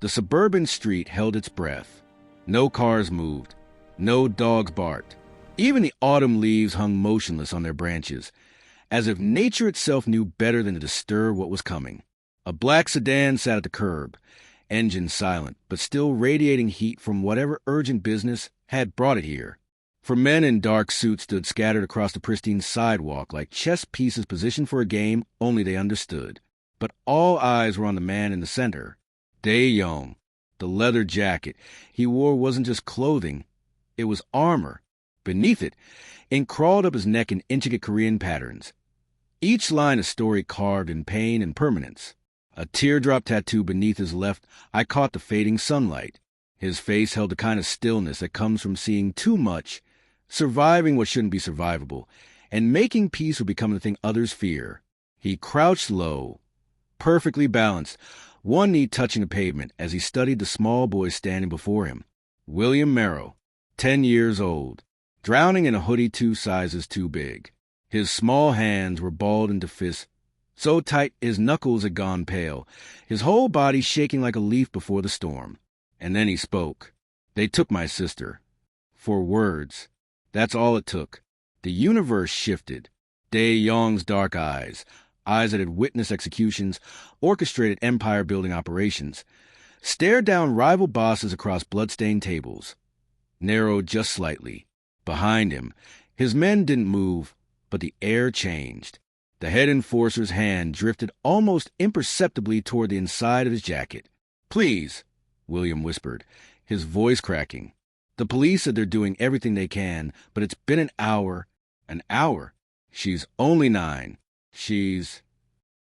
The suburban street held its breath. No cars moved. No dogs barked. Even the autumn leaves hung motionless on their branches, as if nature itself knew better than to disturb what was coming. A black sedan sat at the curb, engine silent, but still radiating heat from whatever urgent business had brought it here. For men in dark suits stood scattered across the pristine sidewalk like chess pieces positioned for a game only they understood. But all eyes were on the man in the center, Dae-young. The leather jacket he wore wasn't just clothing, it was armor. Beneath it crawled up his neck in intricate Korean patterns, each line a story carved in pain and permanence. A teardrop tattoo beneath his left eye caught the fading sunlight. His face held the kind of stillness that comes from seeing too much, surviving what shouldn't be survivable, and making peace with becoming the thing others fear. He crouched low, perfectly balanced, one knee touching the pavement as he studied the small boy standing before him. William Merrow, 10 years old, drowning in a hoodie 2 sizes too big. His small hands were balled into fists, so tight his knuckles had gone pale, his whole body shaking like a leaf before the storm. And then he spoke. "They took my sister." 4 words. That's all it took. The universe shifted. Dae-young's dark eyes that had witnessed executions, orchestrated empire-building operations, stared down rival bosses across blood-stained tables, narrowed just slightly. Behind him, his men didn't move, but the air changed. The head enforcer's hand drifted almost imperceptibly toward the inside of his jacket. "Please," William whispered, his voice cracking. "The police said they're doing everything they can, but it's been an hour. An hour. She's only 9. She's—"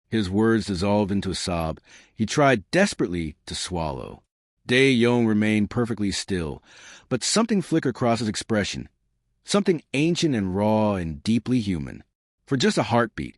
His words dissolved into a sob. He tried desperately to swallow. Dae-young remained perfectly still, but something flickered across his expression. Something ancient and raw and deeply human. For just a heartbeat,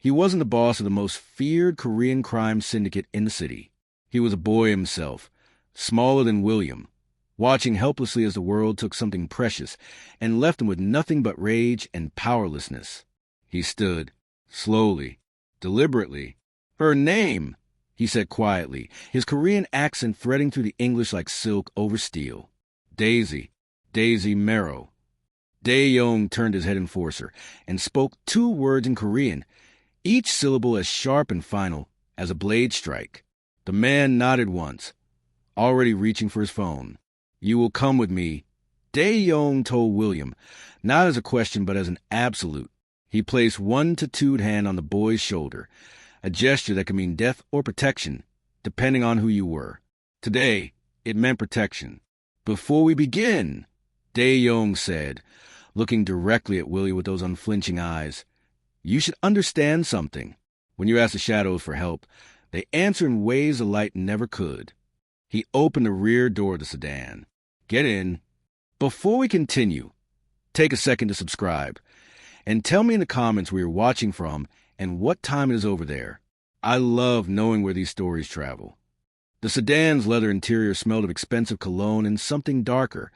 he wasn't the boss of the most feared Korean crime syndicate in the city. He was a boy himself, smaller than William, watching helplessly as the world took something precious and left him with nothing but rage and powerlessness. He stood, slowly, deliberately. "Her name," he said quietly, his Korean accent threading through the English like silk over steel. "Daisy. Daisy Merrow." Dae-young turned his head enforcer and spoke 2 words in Korean, each syllable as sharp and final as a blade strike. The man nodded once, already reaching for his phone. "You will come with me," Dae-young told William, not as a question but as an absolute. He placed one tattooed hand on the boy's shoulder, a gesture that could mean death or protection, depending on who you were. Today, it meant protection. "Before we begin," Dae-young said, looking directly at William with those unflinching eyes, "you should understand something. When you ask the shadows for help, they answer in ways the light never could." He opened the rear door of the sedan. "Get in." Before we continue, take a second to subscribe, and tell me in the comments where you're watching from and what time it is over there. I love knowing where these stories travel. The sedan's leather interior smelled of expensive cologne and something darker,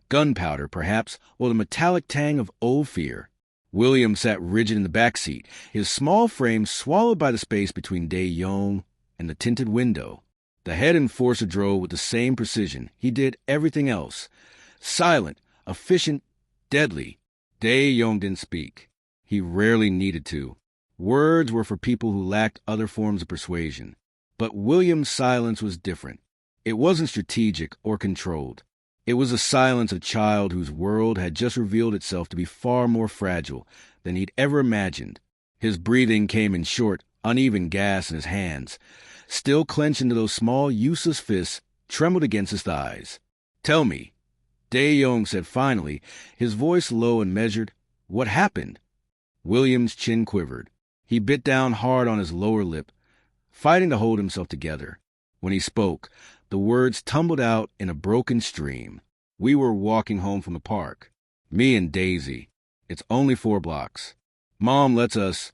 gunpowder, perhaps, or the metallic tang of old fear. William sat rigid in the back seat, his small frame swallowed by the space between Dae-young and the tinted window. The head enforcer drove with the same precision he did everything else. Silent, efficient, deadly. Dae-young didn't speak. He rarely needed to. Words were for people who lacked other forms of persuasion. But William's silence was different. It wasn't strategic or controlled. It was the silence of a child whose world had just revealed itself to be far more fragile than he'd ever imagined. His breathing came in short, uneven gasps, and his hands, still clenched into those small, useless fists, trembled against his thighs. "Tell me," Dae-young said finally, his voice low and measured, "what happened?" William's chin quivered. He bit down hard on his lower lip, fighting to hold himself together. When he spoke, the words tumbled out in a broken stream. "We were walking home from the park. Me and Daisy. It's only 4 blocks. Mom lets us.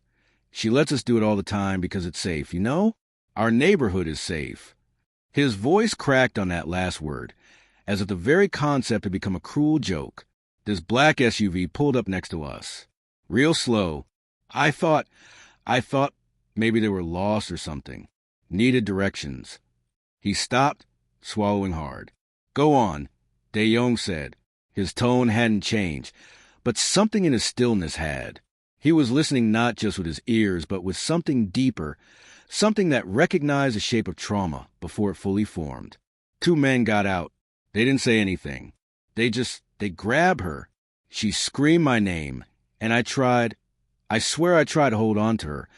She lets us do it all the time because it's safe, you know? Our neighborhood is safe." His voice cracked on that last word, as if the very concept had become a cruel joke. This black SUV pulled up next to us. Real slow. I thought maybe they were lost or something. Needed directions. He stopped, swallowing hard. "Go on," Dae-young said. His tone hadn't changed, but something in his stillness had. He was listening not just with his ears, but with something deeper, something that recognized the shape of trauma before it fully formed. Two men got out. They didn't say anything. They grabbed her. She screamed my name, and I swear I tried to hold on to her,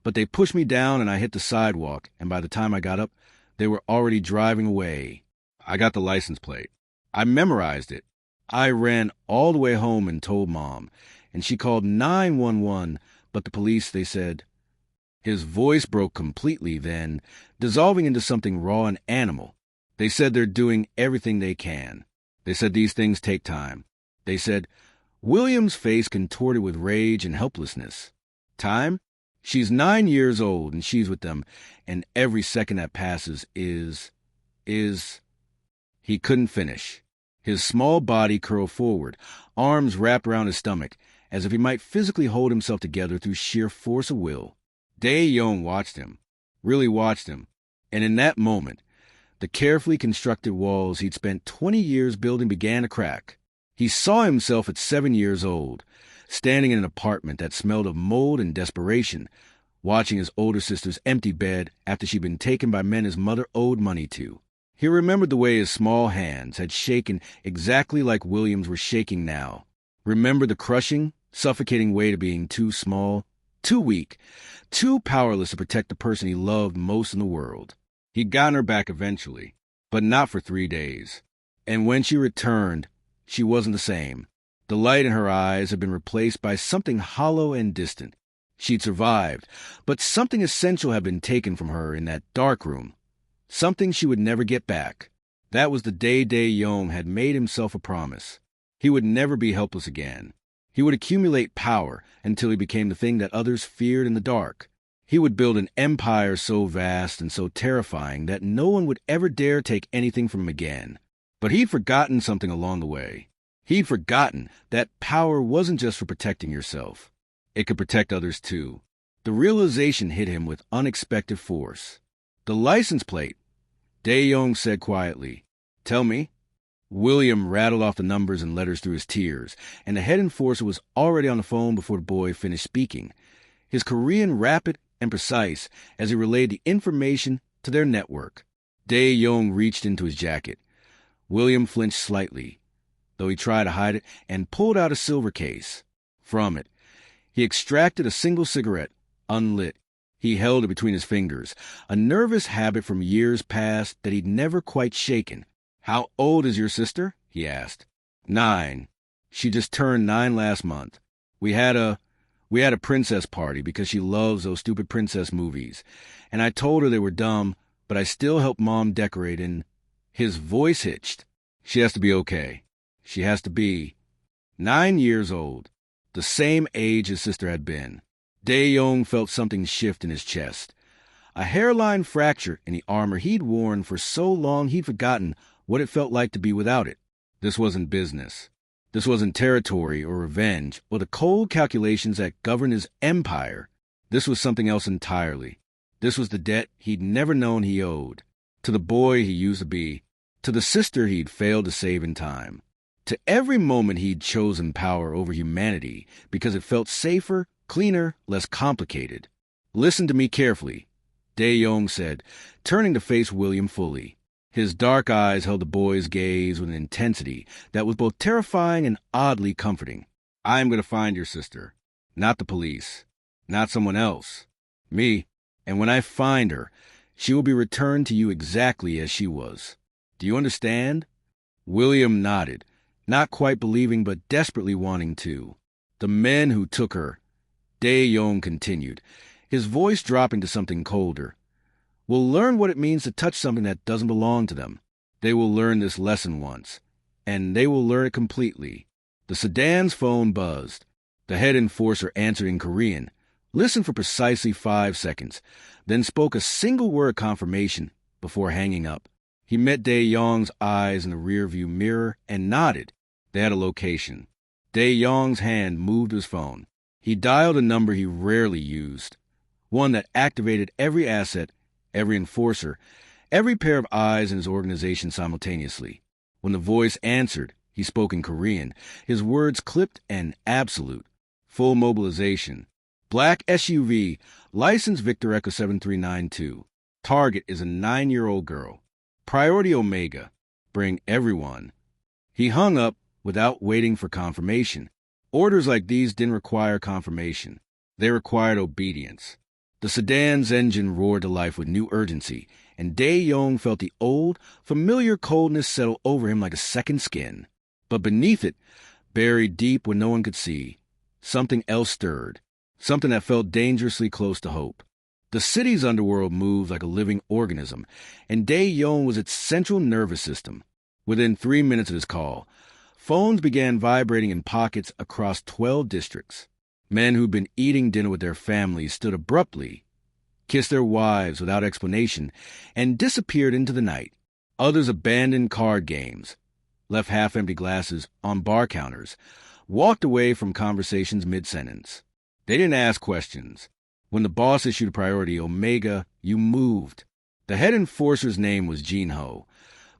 but they pushed me down and I hit the sidewalk, and by the time I got up, they were already driving away. I got the license plate. I memorized it. I ran all the way home and told Mom, and she called 911, but the police, they said. His voice broke completely then, dissolving into something raw and animal. They said they're doing everything they can. They said these things take time. They said, William's face contorted with rage and helplessness. Time? She's 9 years old and she's with them, and every second that passes is... He couldn't finish. His small body curled forward, arms wrapped around his stomach, as if he might physically hold himself together through sheer force of will. Dae-young watched him, really watched him, and in that moment, the carefully constructed walls he'd spent 20 years building began to crack. He saw himself at 7 years old, standing in an apartment that smelled of mold and desperation, watching his older sister's empty bed after she'd been taken by men his mother owed money to. He remembered the way his small hands had shaken exactly like William's were shaking now. Remembered the crushing, suffocating weight of being too small, too weak, too powerless to protect the person he loved most in the world. He'd gotten her back eventually, but not for 3 days. And when she returned, she wasn't the same. The light in her eyes had been replaced by something hollow and distant. She'd survived, but something essential had been taken from her in that dark room. Something she would never get back. That was the day Dae-young had made himself a promise. He would never be helpless again. He would accumulate power until he became the thing that others feared in the dark. He would build an empire so vast and so terrifying that no one would ever dare take anything from him again. But he'd forgotten something along the way. He'd forgotten that power wasn't just for protecting yourself. It could protect others too. The realization hit him with unexpected force. The license plate, Dae-young said quietly. Tell me. William rattled off the numbers and letters through his tears, and the head enforcer was already on the phone before the boy finished speaking. His Korean rapid and precise as he relayed the information to their network. Dae-young reached into his jacket. William flinched slightly, though he tried to hide it, and pulled out a silver case. From it, he extracted a single cigarette, unlit. He held it between his fingers, a nervous habit from years past that he'd never quite shaken. How old is your sister? He asked. 9. She just turned 9 last month. We had a princess party because she loves those stupid princess movies, and I told her they were dumb, but I still helped Mom decorate, and his voice hitched. She has to be okay. She has to be 9 years old, the same age his sister had been. Dae-young felt something shift in his chest. A hairline fracture in the armor he'd worn for so long he'd forgotten what it felt like to be without it. This wasn't business. This wasn't territory or revenge or the cold calculations that governed his empire. This was something else entirely. This was the debt he'd never known he owed. To the boy he used to be. To the sister he'd failed to save in time. To every moment he'd chosen power over humanity because it felt safer, cleaner, less complicated. Listen to me carefully, Dae-young said, turning to face William fully. His dark eyes held the boy's gaze with an intensity that was both terrifying and oddly comforting. I am going to find your sister. Not the police. Not someone else. Me. And when I find her, she will be returned to you exactly as she was. Do you understand? William nodded, not quite believing but desperately wanting to. The men who took her, Dae-young continued, his voice dropping to something colder, will learn what it means to touch something that doesn't belong to them. They will learn this lesson once, and they will learn it completely. The sedan's phone buzzed. The head enforcer answered in Korean, listened for precisely 5 seconds, then spoke a single word confirmation before hanging up. He met Dae-young's eyes in the rearview mirror and nodded. They had a location. Dae-young's hand moved his phone. He dialed a number he rarely used, one that activated every asset, every enforcer, every pair of eyes in his organization simultaneously. When the voice answered, he spoke in Korean, his words clipped and absolute. Full mobilization. Black SUV, license Victor Echo 7392. Target is a 9-year-old girl. Priority Omega. Bring everyone. He hung up without waiting for confirmation. Orders like these didn't require confirmation. They required obedience. The sedan's engine roared to life with new urgency, and Dae-Yong felt the old, familiar coldness settle over him like a second skin. But beneath it, buried deep where no one could see, something else stirred, something that felt dangerously close to hope. The city's underworld moved like a living organism, and Dae-Yong was its central nervous system. Within 3 minutes of his call, phones began vibrating in pockets across 12 districts. Men who'd been eating dinner with their families stood abruptly, kissed their wives without explanation, and disappeared into the night. Others abandoned card games, left half-empty glasses on bar counters, walked away from conversations mid-sentence. They didn't ask questions. When the boss issued a priority Omega, you moved. The head enforcer's name was Jin-Ho,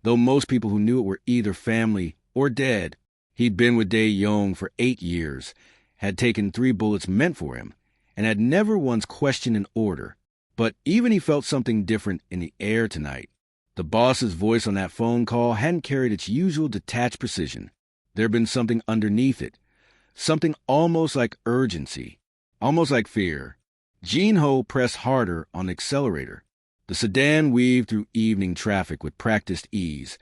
though most people who knew it were either family or dead. He'd been with Dae-Yong for 8 years, had taken 3 bullets meant for him, and had never once questioned an order. But even he felt something different in the air tonight. The boss's voice on that phone call hadn't carried its usual detached precision. There'd been something underneath it, something almost like urgency, almost like fear. Jin-Ho pressed harder on the accelerator. The sedan weaved through evening traffic with practiced ease,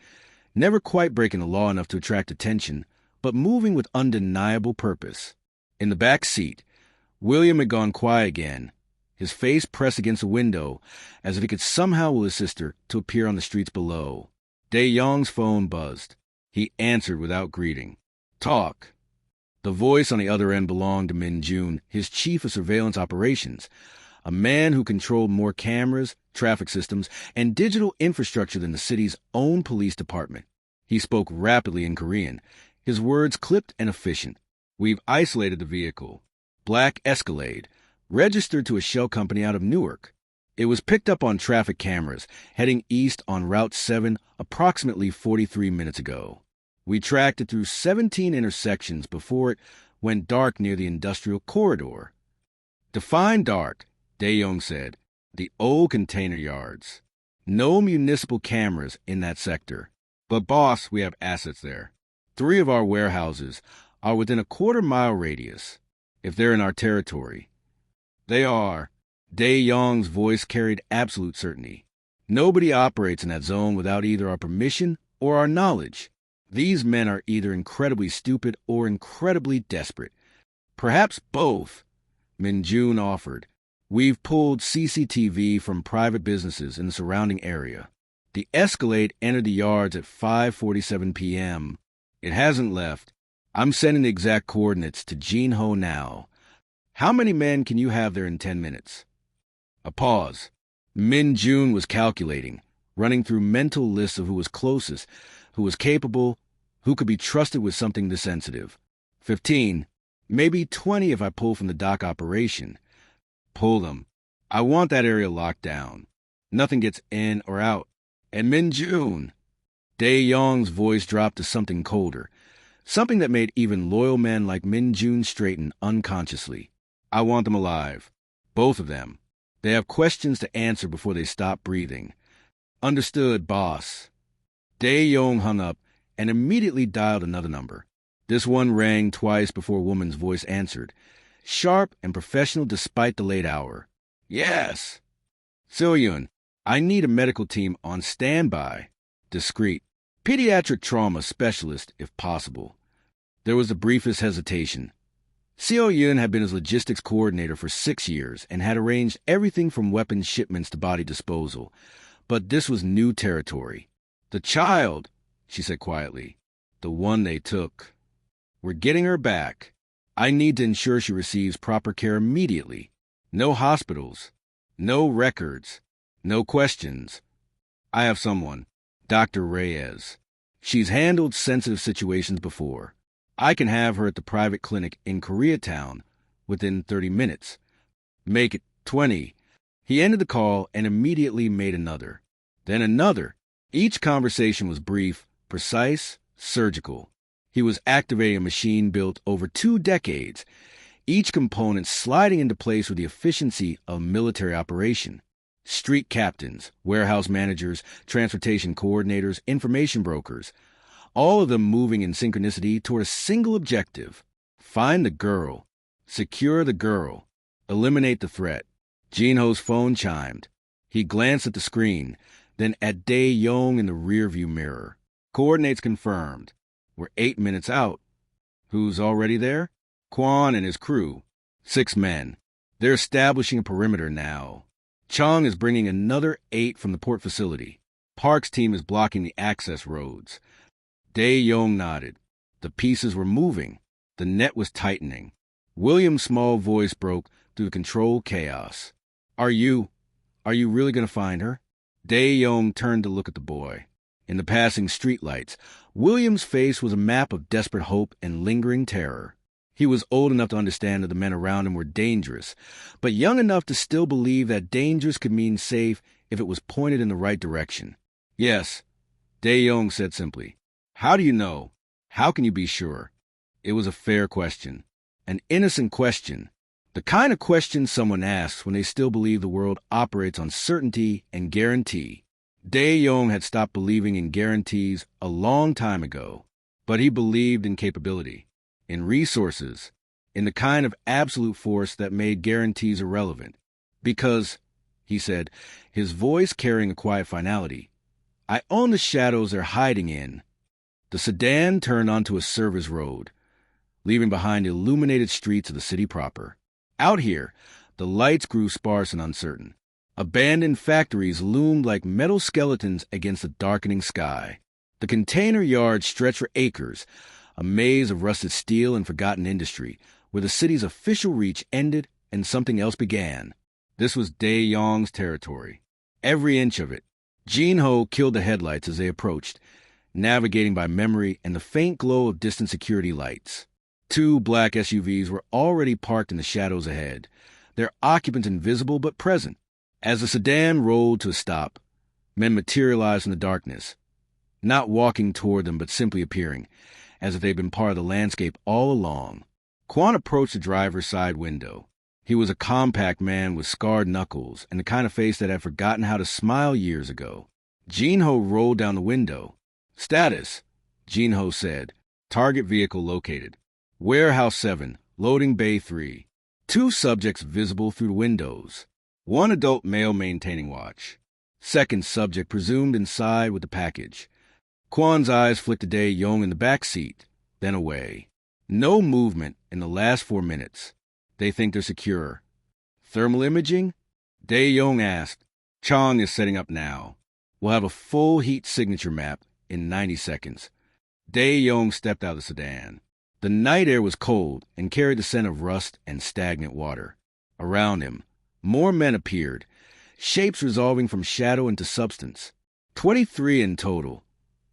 never quite breaking the law enough to attract attention, but moving with undeniable purpose. In the back seat, William had gone quiet again, his face pressed against a window, as if he could somehow will his sister to appear on the streets below. Dae-Yong's phone buzzed. He answered without greeting. Talk. The voice on the other end belonged to Min Jun, his chief of surveillance operations, a man who controlled more cameras, traffic systems, and digital infrastructure than the city's own police department. He spoke rapidly in Korean, his words clipped and efficient. We've isolated the vehicle. Black Escalade, registered to a shell company out of Newark. It was picked up on traffic cameras, heading east on Route 7 approximately 43 minutes ago. We tracked it through 17 intersections before it went dark near the industrial corridor. Define dark, Dae-Yong said. The old container yards. No municipal cameras in that sector. But boss, we have assets there. 3 of our warehouses are within a quarter-mile radius, if they're in our territory. They are. Dae-Yong's voice carried absolute certainty. Nobody operates in that zone without either our permission or our knowledge. These men are either incredibly stupid or incredibly desperate. Perhaps both, Min Jun offered. We've pulled CCTV from private businesses in the surrounding area. The Escalade entered the yards at 5:47 p.m. It hasn't left. I'm sending the exact coordinates to Jin-Ho now. How many men can you have there in 10 minutes? A pause. Min Jun was calculating, running through mental lists of who was closest, who was capable, who could be trusted with something this sensitive. 15, maybe 20 if I pull from the dock operation. Pull them. I want that area locked down. Nothing gets in or out. And Min Jun. Dae-Yong's voice dropped to something colder, something that made even loyal men like Min Jun straighten unconsciously. I want them alive. Both of them. They have questions to answer before they stop breathing. Understood, boss. Dae-Yong hung up and immediately dialed another number. This one rang twice before a woman's voice answered, sharp and professional despite the late hour. Yes. Seo-Yun, I need a medical team on standby. Discreet. Pediatric trauma specialist, if possible. There was the briefest hesitation. Seo-Yun had been his logistics coordinator for 6 years and had arranged everything from weapons shipments to body disposal. But this was new territory. The child, she said quietly. The one they took. We're getting her back. I need to ensure she receives proper care immediately. No hospitals. No records. No questions. I have someone. Dr. Reyes. She's handled sensitive situations before. I can have her at the private clinic in Koreatown within 30 minutes. Make it 20. He ended the call and immediately made another. Then another. Each conversation was brief, precise, surgical. He was activating a machine built over 2 decades, each component sliding into place with the efficiency of military operation. Street captains, warehouse managers, transportation coordinators, information brokers, all of them moving in synchronicity toward a single objective: find the girl, secure the girl, eliminate the threat. Jinho's phone chimed. He glanced at the screen, then at Dae-Yong in the rearview mirror. Coordinates confirmed. We're 8 minutes out. Who's already there? Kwon and his crew. 6 men. They're establishing a perimeter now. Chung is bringing another 8 from the port facility. Park's team is blocking the access roads. Dae-Yong nodded. The pieces were moving. The net was tightening. William's small voice broke through the control chaos. Are you really going to find her? Dae-Yong turned to look at the boy. In the passing streetlights, William's face was a map of desperate hope and lingering terror. He was old enough to understand that the men around him were dangerous, but young enough to still believe that dangerous could mean safe if it was pointed in the right direction. Yes, Dae-Yong said simply. How do you know? How can you be sure? It was a fair question. An innocent question. The kind of question someone asks when they still believe the world operates on certainty and guarantee. Dae-Yong had stopped believing in guarantees a long time ago, but he believed in capability, in resources, in the kind of absolute force that made guarantees irrelevant. Because, he said, his voice carrying a quiet finality, I own the shadows they're hiding in. The sedan turned onto a service road, leaving behind the illuminated streets of the city proper. Out here, the lights grew sparse and uncertain. Abandoned factories loomed like metal skeletons against the darkening sky. The container yards stretched for acres, a maze of rusted steel and forgotten industry, where the city's official reach ended and something else began. This was Dae-Yong's territory. Every inch of it. Jinho killed the headlights as they approached, navigating by memory and the faint glow of distant security lights. 2 black SUVs were already parked in the shadows ahead, their occupants invisible but present. As the sedan rolled to a stop, men materialized in the darkness, not walking toward them but simply appearing, as if they'd been part of the landscape all along. Kwon approached the driver's side window. He was a compact man with scarred knuckles and the kind of face that had forgotten how to smile years ago. Jinho rolled down the window. Status, Jinho said. Target vehicle located. Warehouse 7, loading bay 3. 2 subjects visible through the windows. 1 adult male maintaining watch. 2nd subject presumed inside with the package. Kwon's eyes flicked to Dae-Yong in the back seat, then away. No movement in the last 4 minutes. They think they're secure. Thermal imaging? Dae-Yong asked. Chong is setting up now. We'll have a full heat signature map in 90 seconds. Dae-Yong stepped out of the sedan. The night air was cold and carried the scent of rust and stagnant water. Around him, more men appeared, shapes resolving from shadow into substance. 23 in total.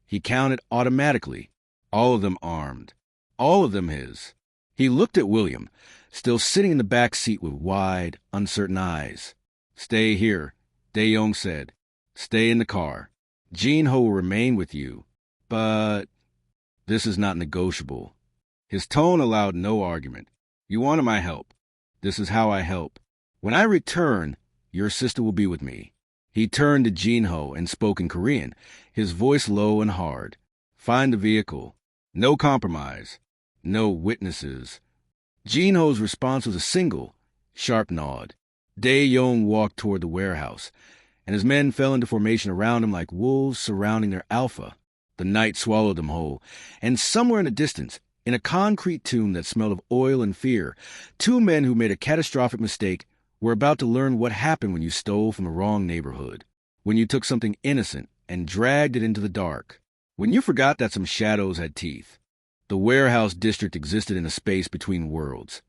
He counted automatically, all of them armed, all of them his. He looked at William, still sitting in the back seat with wide, uncertain eyes. Stay here, Dae-Yong said. Stay in the car. Jinho will remain with you, but this is not negotiable. His tone allowed no argument. You wanted my help. This is how I help. When I return, your sister will be with me. He turned to Jinho and spoke in Korean, his voice low and hard. Find the vehicle. No compromise. No witnesses. Jinho's response was a single, sharp nod. Dae-Yong walked toward the warehouse, and his men fell into formation around him like wolves surrounding their alpha. The night swallowed them whole, and somewhere in the distance, in a concrete tomb that smelled of oil and fear, 2 men who made a catastrophic mistake were about to learn what happened when you stole from the wrong neighborhood, when you took something innocent and dragged it into the dark, when you forgot that some shadows had teeth. The warehouse district existed in a space between worlds,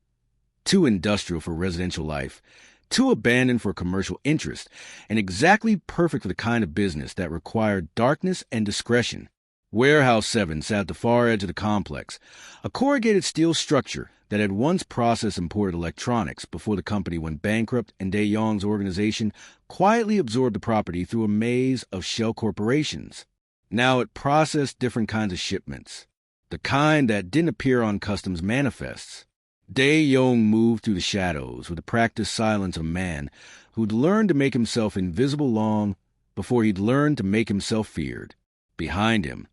too industrial for residential life, too abandoned for commercial interest, and exactly perfect for the kind of business that required darkness and discretion. Warehouse 7 sat at the far edge of the complex, a corrugated steel structure that had once processed imported electronics before the company went bankrupt and De Jong's organization quietly absorbed the property through a maze of shell corporations. Now it processed different kinds of shipments, the kind that didn't appear on customs manifests. De Jong moved through the shadows with the practiced silence of a man who'd learned to make himself invisible long before he'd learned to make himself feared. Behind him,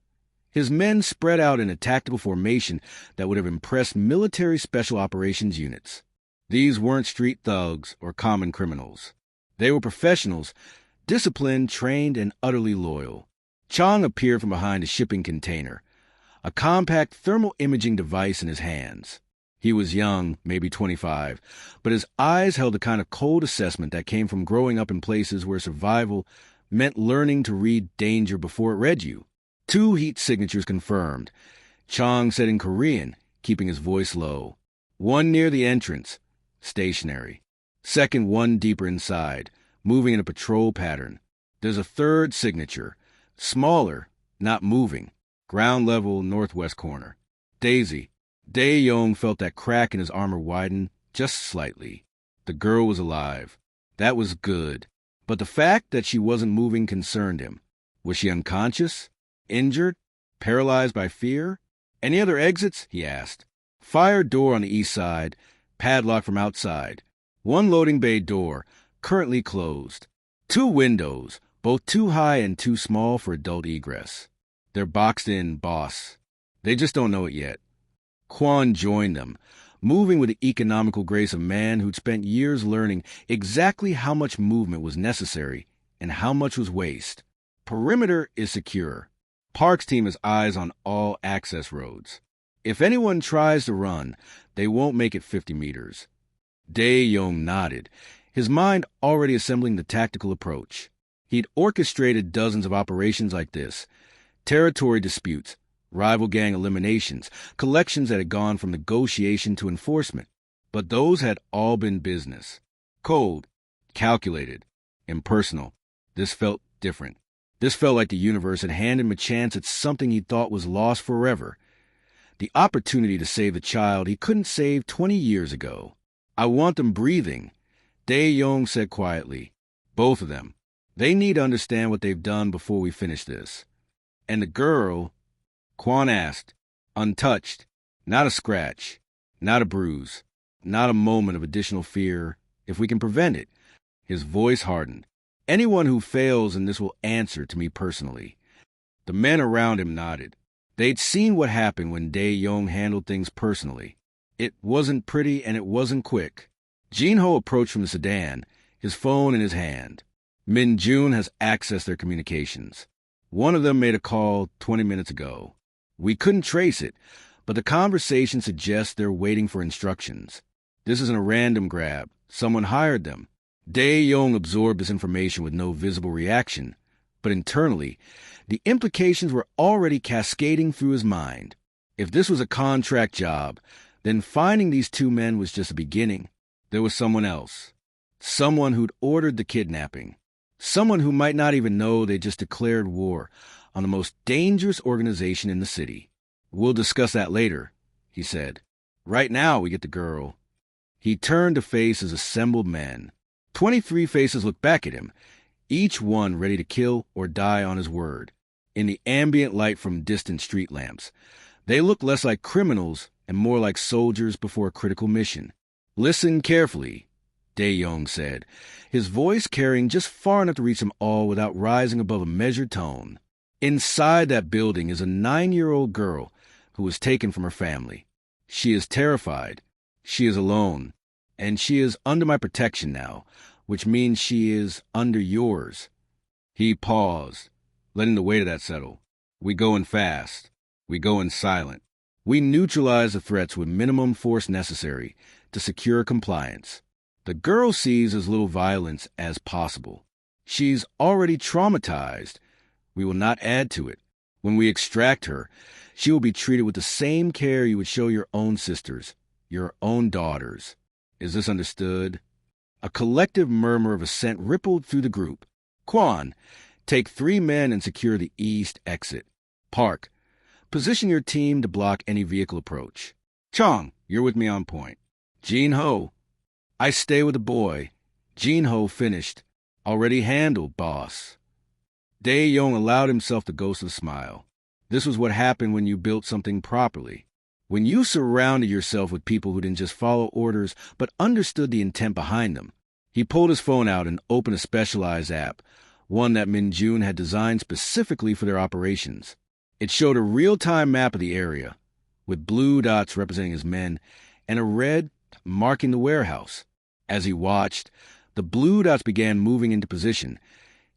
his men spread out in a tactical formation that would have impressed military special operations units. These weren't street thugs or common criminals. They were professionals, disciplined, trained, and utterly loyal. Chang appeared from behind a shipping container, a compact thermal imaging device in his hands. He was young, maybe 25, but his eyes held the kind of cold assessment that came from growing up in places where survival meant learning to read danger before it read you. 2 heat signatures confirmed. Chang said in Korean, keeping his voice low. 1 near the entrance, stationary. Second, 1 deeper inside, moving in a patrol pattern. There's a 3rd signature, smaller, not moving. Ground level, northwest corner. Daisy. De Jong felt that crack in his armor widen just slightly. The girl was alive. That was good. But the fact that she wasn't moving concerned him. Was she unconscious? Injured? Paralyzed by fear? Any other exits? He asked. Fire door on the east side, padlocked from outside. 1 loading bay door, currently closed. 2 windows, both too high and too small for adult egress. They're boxed in, boss. They just don't know it yet. Kwon joined them, moving with the economical grace of a man who'd spent years learning exactly how much movement was necessary and how much was waste. Perimeter is secure. Park's team has eyes on all access roads. If anyone tries to run, they won't make it 50 meters. De Jong nodded, his mind already assembling the tactical approach. He'd orchestrated dozens of operations like this. Territory disputes, rival gang eliminations, collections that had gone from negotiation to enforcement. But those had all been business. Cold, calculated, impersonal. This felt different. This felt like the universe had handed him a chance at something he thought was lost forever. The opportunity to save the child he couldn't save 20 years ago. I want them breathing, De Jong said quietly. Both of them. They need to understand what they've done before we finish this. And the girl, Kwon asked, untouched, not a scratch, not a bruise, not a moment of additional fear, if we can prevent it. His voice hardened. Anyone who fails in this will answer to me personally. The men around him nodded. They'd seen what happened when De Jong handled things personally. It wasn't pretty and it wasn't quick. Jin-ho approached from the sedan, his phone in his hand. Min-jun has accessed their communications. One of them made a call 20 minutes ago. We couldn't trace it, but the conversation suggests they're waiting for instructions. This isn't a random grab. Someone hired them. De Jong absorbed this information with no visible reaction, but internally, the implications were already cascading through his mind. If this was a contract job, then finding these 2 men was just a beginning. There was someone else. Someone who'd ordered the kidnapping. Someone who might not even know they just declared war on the most dangerous organization in the city. We'll discuss that later, he said. Right now we get the girl. He turned to face his assembled men. 23 faces looked back at him, each one ready to kill or die on his word. In the ambient light from distant street lamps, they looked less like criminals and more like soldiers before a critical mission. Listen carefully, De Jong said, his voice carrying just far enough to reach them all without rising above a measured tone. Inside that building is a 9-year-old girl who was taken from her family. She is terrified. She is alone. And she is under my protection now, which means she is under yours. He paused, letting the weight of that settle. We go in fast. We go in silent. We neutralize the threats with minimum force necessary to secure compliance. The girl sees as little violence as possible. She's already traumatized. We will not add to it. When we extract her, she will be treated with the same care you would show your own sisters, your own daughters. Is this understood? A collective murmur of assent rippled through the group. Kwon, take 3 men and secure the east exit. Park, position your team to block any vehicle approach. Chang, You're with me on point. Gene Ho. I stay with the boy. Gene Ho finished. Already handled, boss. Dae-Young allowed himself the ghost of a smile. This was what happened when you built something properly. When you surrounded yourself with people who didn't just follow orders, but understood the intent behind them. He pulled his phone out and opened a specialized app, one that Min-Jun had designed specifically for their operations. It showed a real-time map of the area, with blue dots representing his men, and a red marking the warehouse. As he watched, the blue dots began moving into position,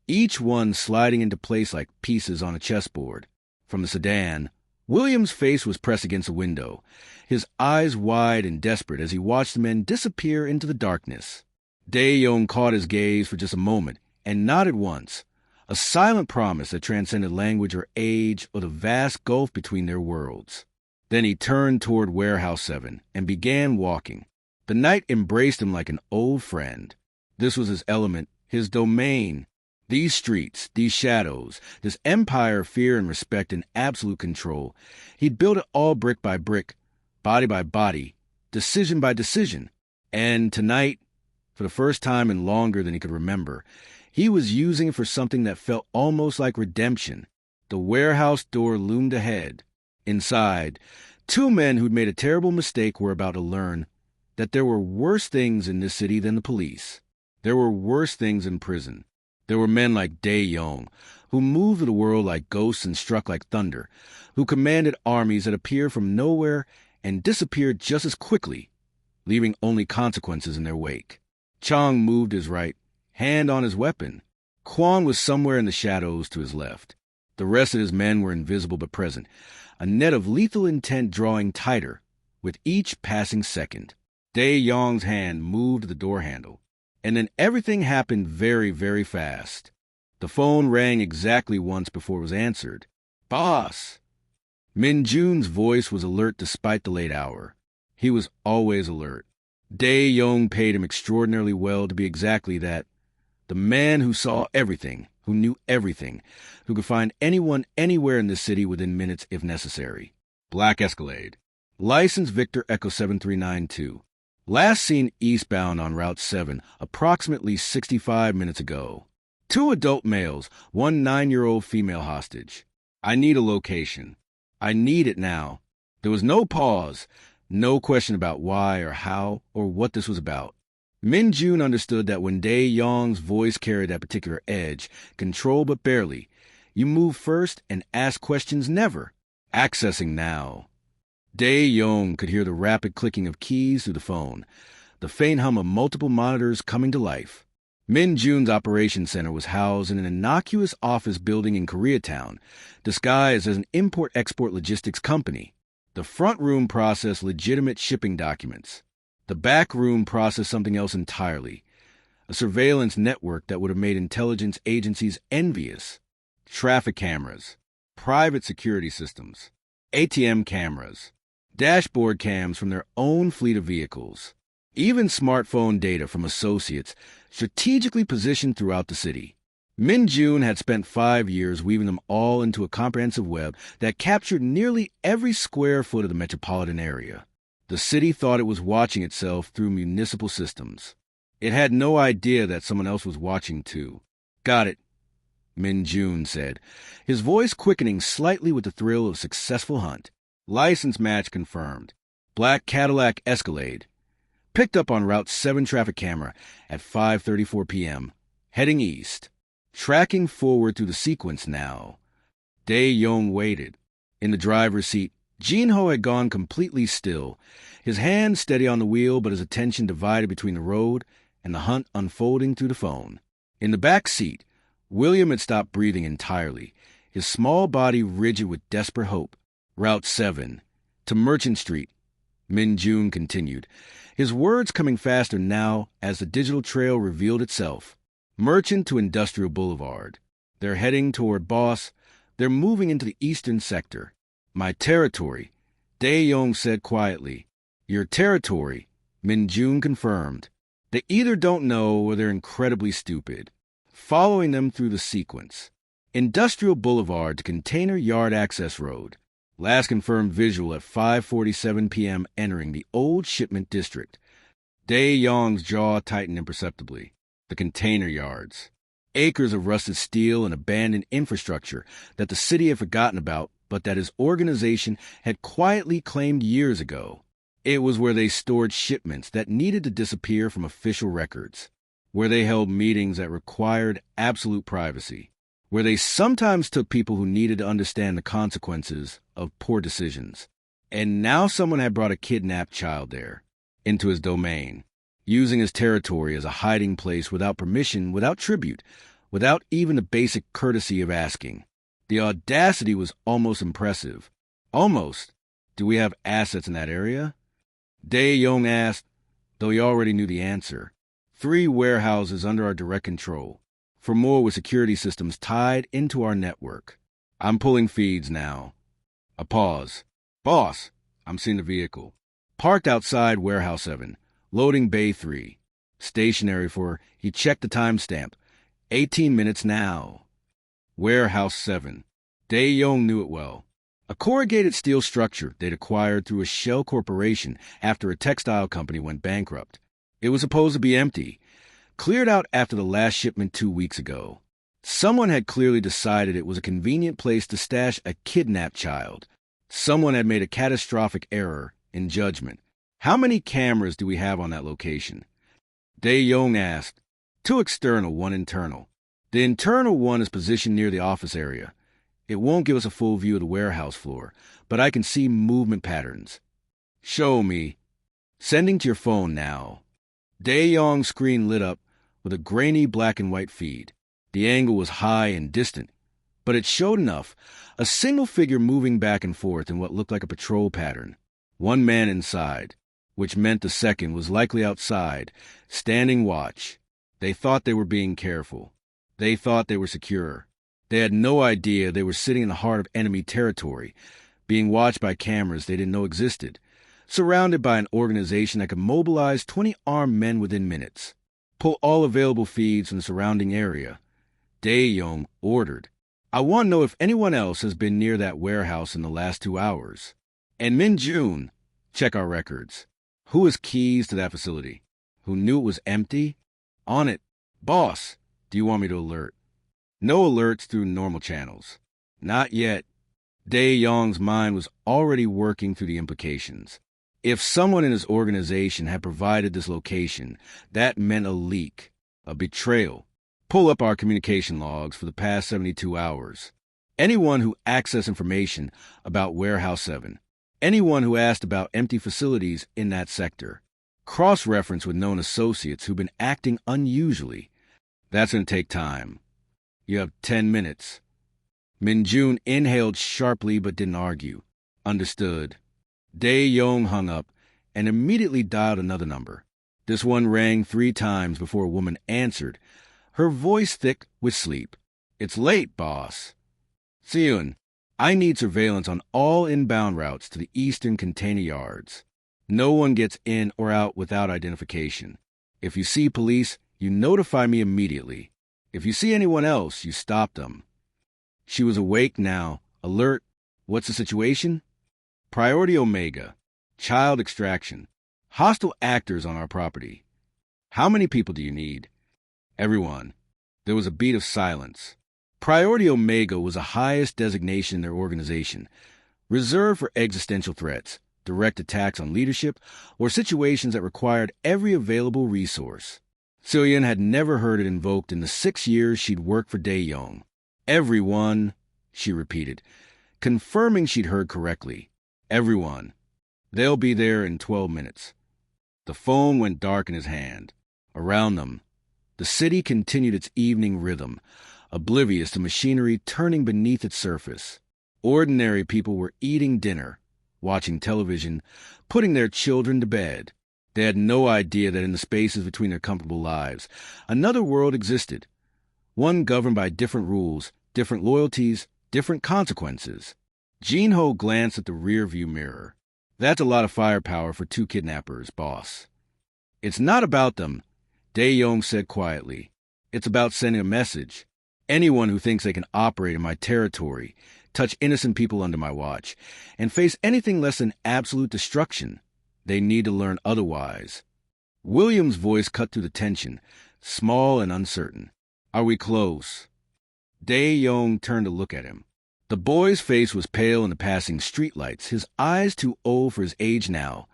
each one sliding into place like pieces on a chessboard. From the sedan, William's face was pressed against a window, his eyes wide and desperate as he watched the men disappear into the darkness. Dae-Young caught his gaze for just a moment and nodded once, a silent promise that transcended language or age or the vast gulf between their worlds. Then he turned toward Warehouse 7 and began walking. The night embraced him like an old friend. This was his element, his domain. These streets, these shadows, this empire of fear and respect and absolute control. He'd built it all brick by brick, body by body, decision by decision. And tonight, for the first time in longer than he could remember, he was using it for something that felt almost like redemption. The warehouse door loomed ahead. Inside, two men who'd made a terrible mistake were about to learn that there were worse things in this city than the police. There were worse things in prison. There were men like Dae-Young, who moved through the world like ghosts and struck like thunder, who commanded armies that appeared from nowhere and disappeared just as quickly, leaving only consequences in their wake. Chang moved his right, hand on his weapon. Quan was somewhere in the shadows to his left. The rest of his men were invisible but present, a net of lethal intent drawing tighter with each passing second. Dae-Young's hand moved to the door handle. And then everything happened very, very fast. The phone rang exactly once before it was answered. "Boss!" Min-Jun's voice was alert despite the late hour. He was always alert. Dae-Young paid him extraordinarily well to be exactly that. The man who saw everything, who knew everything, who could find anyone anywhere in this city within minutes if necessary. Black Escalade. License Victor Echo 7392. Last seen eastbound on Route 7 approximately 65 minutes ago. 2 adult males, 1 9-year-old female hostage. I need a location. I need it now. There was no pause, no question about why or how or what this was about. Min-Jun understood that when Dae-Young's voice carried that particular edge, control but barely, you move first and ask questions never. Accessing now. Dae-Young could hear the rapid clicking of keys through the phone, the faint hum of multiple monitors coming to life. Min-Jun's operations center was housed in an innocuous office building in Koreatown, disguised as an import-export logistics company. The front room processed legitimate shipping documents. The back room processed something else entirely, a surveillance network that would have made intelligence agencies envious. Traffic cameras, private security systems, ATM cameras, dashboard cams from their own fleet of vehicles, even smartphone data from associates strategically positioned throughout the city. Min-Jun had spent 5 years weaving them all into a comprehensive web that captured nearly every square foot of the metropolitan area. The city thought it was watching itself through municipal systems. It had no idea that someone else was watching too. "Got it," Min-Jun said, his voice quickening slightly with the thrill of a successful hunt. License match confirmed. Black Cadillac Escalade. Picked up on Route 7 traffic camera at 5:34 p.m. Heading east. Tracking forward through the sequence now. Dae-Young waited. In the driver's seat, Jin-Ho had gone completely still, his hand steady on the wheel but his attention divided between the road and the hunt unfolding through the phone. In the back seat, William had stopped breathing entirely, his small body rigid with desperate hope. Route 7. To Merchant Street. Min-Jun continued, his words coming faster now as the digital trail revealed itself. Merchant to Industrial Boulevard. They're heading toward Boss. They're moving into the eastern sector. My territory, Dae-Young said quietly. Your territory, Min-Jun confirmed. They either don't know or they're incredibly stupid. Following them through the sequence. Industrial Boulevard to Container Yard Access Road. Last confirmed visual at 5:47 p.m. entering the old shipment district. Dae Yong's jaw tightened imperceptibly. The container yards. Acres of rusted steel and abandoned infrastructure that the city had forgotten about, but that his organization had quietly claimed years ago. It was where they stored shipments that needed to disappear from official records, where they held meetings that required absolute privacy, where they sometimes took people who needed to understand the consequences of poor decisions. And now someone had brought a kidnapped child there, into his domain, using his territory as a hiding place without permission, without tribute, without even the basic courtesy of asking. The audacity was almost impressive. Almost. Do we have assets in that area? Dae Yong asked, though he already knew the answer. 3 warehouses under our direct control, for more with security systems tied into our network. I'm pulling feeds now. A pause. Boss, I'm seeing the vehicle. Parked outside Warehouse 7, loading Bay 3. Stationary for, he checked the timestamp, 18 minutes now. Warehouse 7. Dae Yong knew it well. A corrugated steel structure they'd acquired through a shell corporation after a textile company went bankrupt. It was supposed to be empty, cleared out after the last shipment 2 weeks ago. Someone had clearly decided it was a convenient place to stash a kidnapped child. Someone had made a catastrophic error in judgment. How many cameras do we have on that location? Dae Yong asked. 2 external, 1 internal. The internal one is positioned near the office area. It won't give us a full view of the warehouse floor, but I can see movement patterns. Show me. Sending to your phone now. Dae Yong's screen lit up with a grainy black and white feed. The angle was high and distant, but it showed enough. A single figure moving back and forth in what looked like a patrol pattern. 1 man inside, which meant the second was likely outside, standing watch. They thought they were being careful. They thought they were secure. They had no idea they were sitting in the heart of enemy territory, being watched by cameras they didn't know existed, surrounded by an organization that could mobilize 20 armed men within minutes. Pull all available feeds from the surrounding area. Dae Yong ordered. I want to know if anyone else has been near that warehouse in the last 2 hours. And Min Jun, check our records. Who has keys to that facility? Who knew it was empty? On it. Boss, do you want me to alert? No alerts through normal channels. Not yet. Dae Yong's mind was already working through the implications. If someone in his organization had provided this location, that meant a leak, a betrayal. Pull up our communication logs for the past 72 hours. Anyone who accessed information about Warehouse 7. Anyone who asked about empty facilities in that sector. Cross-reference with known associates who've been acting unusually. That's going to take time. You have 10 minutes. Min Jun inhaled sharply but didn't argue. Understood. Dae Yong hung up and immediately dialed another number. This one rang 3 times before a woman answered, her voice thick with sleep. It's late, boss. Seun, I need surveillance on all inbound routes to the eastern container yards. No one gets in or out without identification. If you see police, you notify me immediately. If you see anyone else, you stop them. She was awake now, alert. What's the situation? Priority Omega. Child extraction. Hostile actors on our property. How many people do you need? Everyone. There was a beat of silence. Priority Omega was the highest designation in their organization, reserved for existential threats, direct attacks on leadership, or situations that required every available resource. Seun had never heard it invoked in the 6 years she'd worked for Dae Yong. Everyone, she repeated, confirming she'd heard correctly. Everyone. They'll be there in 12 minutes. The phone went dark in his hand. Around them, the city continued its evening rhythm, oblivious to machinery turning beneath its surface. Ordinary people were eating dinner, watching television, putting their children to bed. They had no idea that in the spaces between their comfortable lives, another world existed, one governed by different rules, different loyalties, different consequences. Jinho glanced at the rear-view mirror. That's a lot of firepower for 2 kidnappers, boss. It's not about them, Dae Yong said quietly. It's about sending a message. Anyone who thinks they can operate in my territory, touch innocent people under my watch, and face anything less than absolute destruction, they need to learn otherwise. William's voice cut through the tension, small and uncertain. Are we close? Dae-Young turned to look at him. The boy's face was pale in the passing streetlights, his eyes too old for his age now,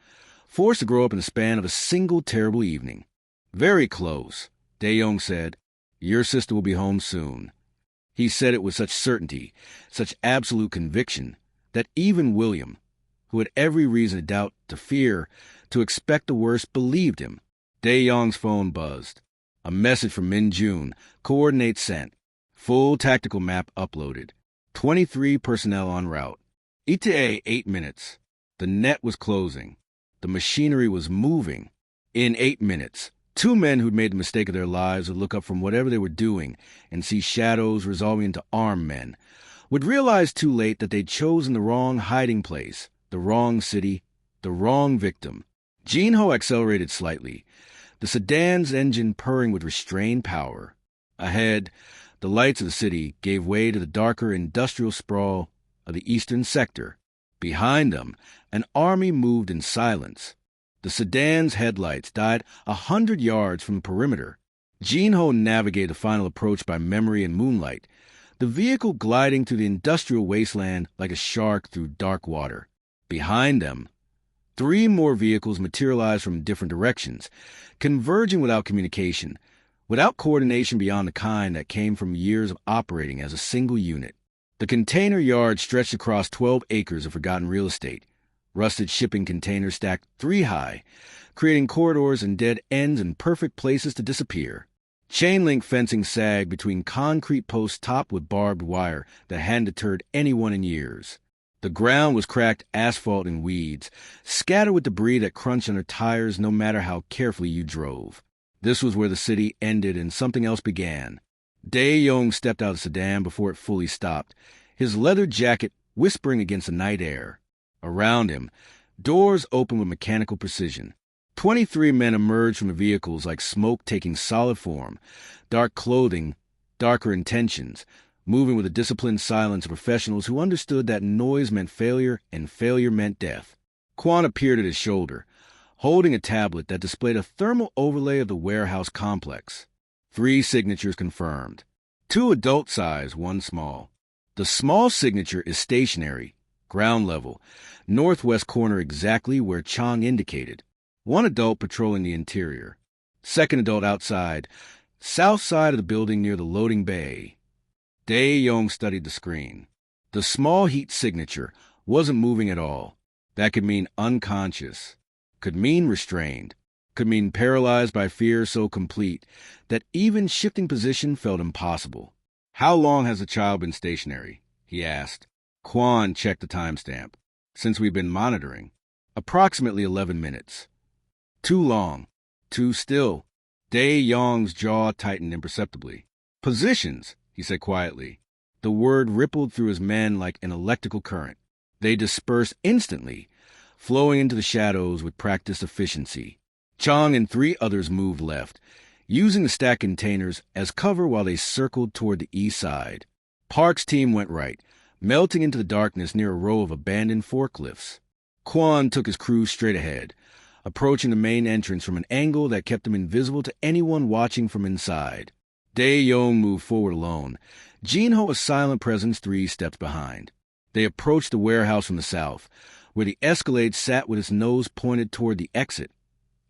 forced to grow up in the span of a single terrible evening. Very close, Dae-Young said. Your sister will be home soon. He said it with such certainty, such absolute conviction, that even William, who had every reason to doubt, to fear, to expect the worst, believed him. Dae-Young's phone buzzed. A message from Min-Jun, coordinates sent. Full tactical map uploaded. 23 personnel en route. ETA 8 minutes. The net was closing. The machinery was moving. In 8 minutes, 2 men who'd made the mistake of their lives would look up from whatever they were doing and see shadows resolving into armed men, would realize too late that they'd chosen the wrong hiding place, the wrong city, the wrong victim. Jinho accelerated slightly, the sedan's engine purring with restrained power. Ahead, the lights of the city gave way to the darker industrial sprawl of the eastern sector. Behind them, an army moved in silence. The sedan's headlights died 100 yards from the perimeter. Jinho navigated the final approach by memory and moonlight, the vehicle gliding through the industrial wasteland like a shark through dark water. Behind them, 3 more vehicles materialized from different directions, converging without communication, without coordination beyond the kind that came from years of operating as a single unit. The container yard stretched across 12 acres of forgotten real estate, rusted shipping containers stacked 3 high, creating corridors and dead ends and perfect places to disappear. Chain-link fencing sagged between concrete posts topped with barbed wire that hadn't deterred anyone in years. The ground was cracked asphalt and weeds, scattered with debris that crunched under tires no matter how carefully you drove. This was where the city ended and something else began. Dae-Young stepped out of the sedan before it fully stopped, his leather jacket whispering against the night air. Around him, doors opened with mechanical precision. 23 men emerged from the vehicles like smoke taking solid form, dark clothing, darker intentions, moving with the disciplined silence of professionals who understood that noise meant failure and failure meant death. Quan appeared at his shoulder, holding a tablet that displayed a thermal overlay of the warehouse complex. 3 signatures confirmed. 2 adult size, 1 small. The small signature is stationary, ground level, northwest corner exactly where Chang indicated. 1 adult patrolling the interior. 2nd adult outside, south side of the building near the loading bay. Dae-Young studied the screen. The small heat signature wasn't moving at all. That could mean unconscious, could mean restrained, could mean paralyzed by fear so complete that even shifting position felt impossible. How long has the child been stationary? He asked. Quan checked the timestamp. Since we've been monitoring. Approximately 11 minutes. Too long. Too still. Dae-Young's jaw tightened imperceptibly. Positions, he said quietly. The word rippled through his men like an electrical current. They dispersed instantly, flowing into the shadows with practiced efficiency. Chang and 3 others moved left, using the stacked containers as cover while they circled toward the east side. Park's team went right, melting into the darkness near a row of abandoned forklifts. Quan took his crew straight ahead, approaching the main entrance from an angle that kept him invisible to anyone watching from inside. Dae-Young moved forward alone, Jinho a silent presence 3 steps behind. They approached the warehouse from the south, where the Escalade sat with its nose pointed toward the exit.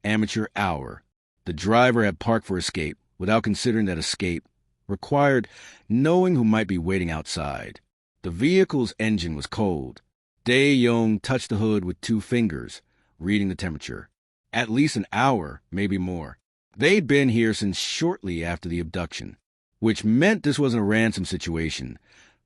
Amateur hour. The driver had parked for escape, without considering that escape required knowing who might be waiting outside. The vehicle's engine was cold. Dae-Young touched the hood with 2 fingers, reading the temperature. At least an hour, maybe more. They'd been here since shortly after the abduction, which meant this wasn't a ransom situation.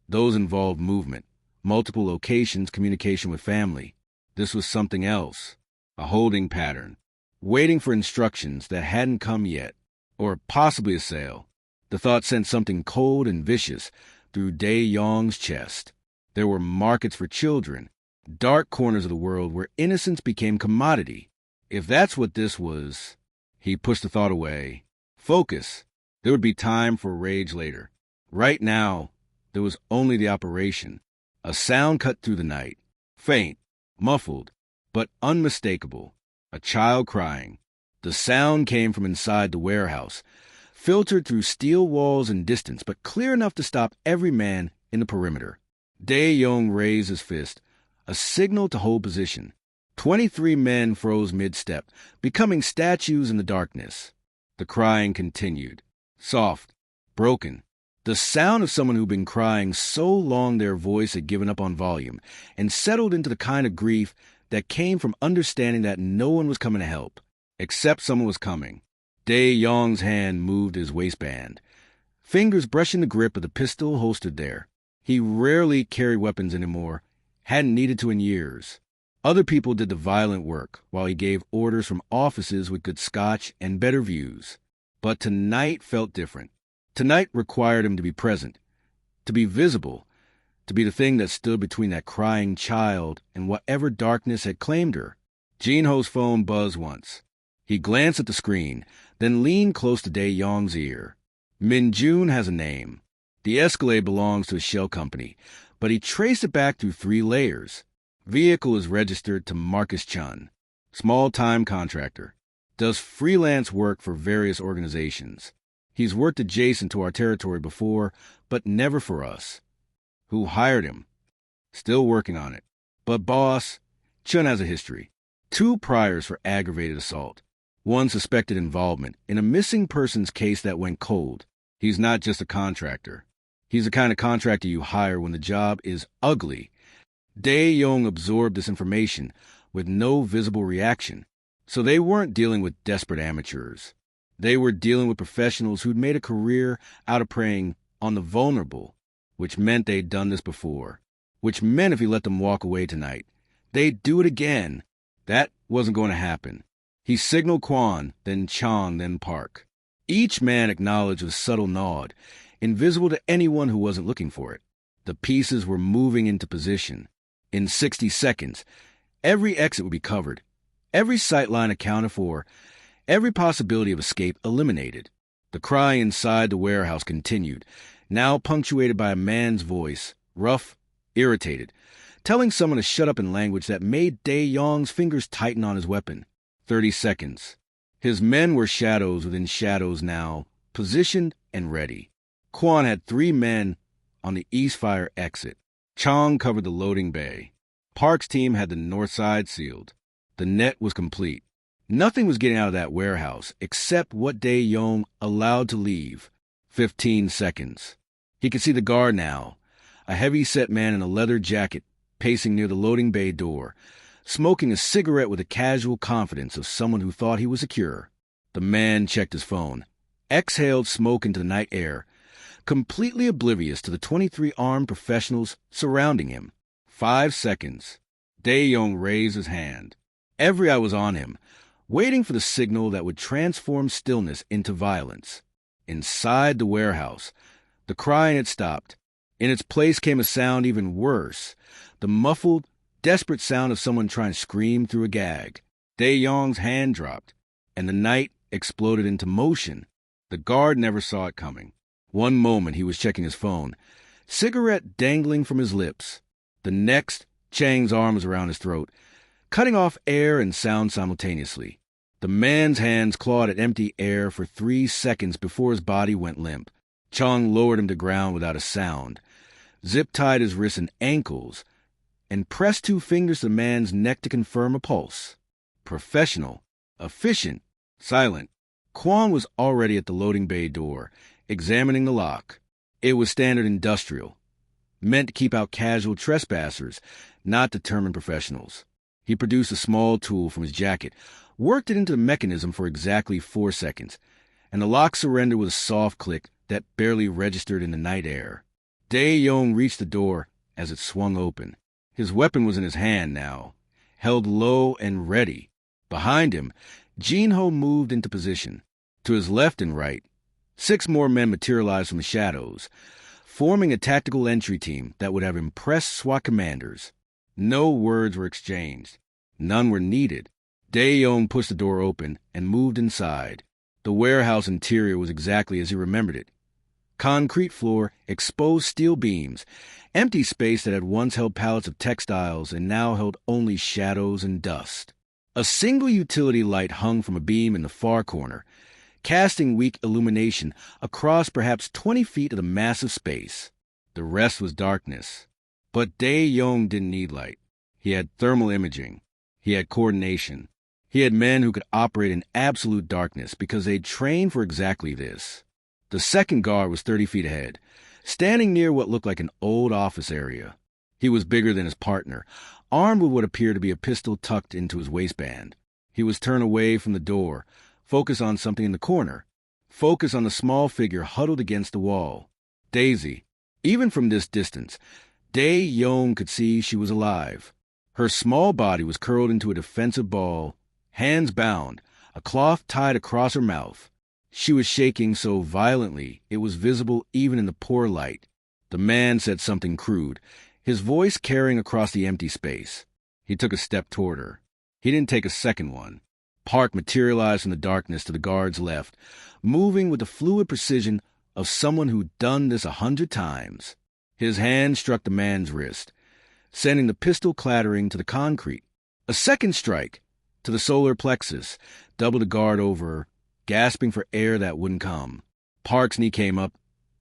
Those involved movement, multiple locations, communication with family. This was something else, a holding pattern, waiting for instructions that hadn't come yet, or possibly a sale. The thought sent something cold and vicious through Dae-Young's chest. There were markets for children, dark corners of the world where innocence became commodity. If that's what this was, he pushed the thought away. Focus. There would be time for rage later. Right now, there was only the operation. A sound cut through the night. Faint, muffled, but unmistakable. A child crying. The sound came from inside the warehouse, filtered through steel walls and distance, but clear enough to stop every man in the perimeter. Dae-Young raised his fist, a signal to hold position. 23 men froze mid-step, becoming statues in the darkness. The crying continued. Soft, broken. The sound of someone who'd been crying so long their voice had given up on volume and settled into the kind of grief that came from understanding that no one was coming to help, except someone was coming. Dae-Young's hand moved his waistband, fingers brushing the grip of the pistol holstered there. He rarely carried weapons anymore, hadn't needed to in years. Other people did the violent work, while he gave orders from offices with good scotch and better views. But tonight felt different. Tonight required him to be present, to be visible, to be the thing that stood between that crying child and whatever darkness had claimed her. Jin-Ho's phone buzzed once. He glanced at the screen, then leaned close to Dae-Young's ear. Min-Jun has a name. The Escalade belongs to a shell company, but he traced it back through 3 layers. Vehicle is registered to Marcus Chun. Small-time contractor. Does freelance work for various organizations. He's worked adjacent to our territory before, but never for us. Who hired him? Still working on it. But boss, Chun has a history. 2 priors for aggravated assault. 1 suspected involvement in a missing persons case that went cold. He's not just a contractor. He's the kind of contractor you hire when the job is ugly. Dae-Young absorbed this information with no visible reaction. So they weren't dealing with desperate amateurs. They were dealing with professionals who'd made a career out of preying on the vulnerable, which meant they'd done this before, which meant if he let them walk away tonight, they'd do it again. That wasn't going to happen. He signaled Kwon, then Chong, then Park. Each man acknowledged with a subtle nod, invisible to anyone who wasn't looking for it. The pieces were moving into position. In 60 seconds, every exit would be covered, every sightline accounted for, every possibility of escape eliminated. The cry inside the warehouse continued, now punctuated by a man's voice, rough, irritated, telling someone to shut up in language that made Dae-Young's fingers tighten on his weapon. 30 seconds. His men were shadows within shadows now, positioned and ready. Kwon had 3 men on the East Fire exit. Chong covered the loading bay. Park's team had the north side sealed. The net was complete. Nothing was getting out of that warehouse except what Dae-Young allowed to leave. 15 seconds. He could see the guard now, a heavy-set man in a leather jacket pacing near the loading bay door, smoking a cigarette with the casual confidence of someone who thought he was secure. The man checked his phone, exhaled smoke into the night air, completely oblivious to the 23 armed professionals surrounding him. 5 seconds. Dae-Young raised his hand. Every eye was on him, waiting for the signal that would transform stillness into violence. Inside the warehouse, the crying had stopped. In its place came a sound even worse, the muffled, desperate sound of someone trying to scream through a gag. Dae-Young's hand dropped, and the night exploded into motion. The guard never saw it coming. One moment he was checking his phone, cigarette dangling from his lips. The next, Chang's arm was around his throat, cutting off air and sound simultaneously. The man's hands clawed at empty air for 3 seconds before his body went limp. Chong lowered him to ground without a sound, zip-tied his wrists and ankles, and pressed 2 fingers to the man's neck to confirm a pulse. Professional, efficient, silent. Kwon was already at the loading bay door, examining the lock. It was standard industrial, meant to keep out casual trespassers, not determined professionals. He produced a small tool from his jacket, worked it into the mechanism for exactly 4 seconds, and the lock surrendered with a soft click that barely registered in the night air. Dae-Young reached the door as it swung open. His weapon was in his hand now, held low and ready. Behind him, Jin-Ho moved into position. To his left and right, 6 more men materialized from the shadows, forming a tactical entry team that would have impressed SWAT commanders. No words were exchanged. None were needed. Dae-Young pushed the door open and moved inside. The warehouse interior was exactly as he remembered it. Concrete floor, exposed steel beams, empty space that had once held pallets of textiles and now held only shadows and dust. A single utility light hung from a beam in the far corner, casting weak illumination across perhaps 20 feet of the massive space. The rest was darkness. But Dae-Young didn't need light. He had thermal imaging. He had coordination. He had men who could operate in absolute darkness because they'd trained for exactly this. The second guard was 30 feet ahead, standing near what looked like an old office area. He was bigger than his partner, armed with what appeared to be a pistol tucked into his waistband. He was turned away from the door, focused on something in the corner, focused on the small figure huddled against the wall. Daisy. Even from this distance, Dae-Young could see she was alive. Her small body was curled into a defensive ball, hands bound, a cloth tied across her mouth. She was shaking so violently it was visible even in the poor light. The man said something crude, his voice carrying across the empty space. He took a step toward her. He didn't take a second one. Park materialized from the darkness to the guard's left, moving with the fluid precision of someone who'd done this 100 times. His hand struck the man's wrist, sending the pistol clattering to the concrete. A second strike to the solar plexus doubled the guard over, gasping for air that wouldn't come. Park's knee came up,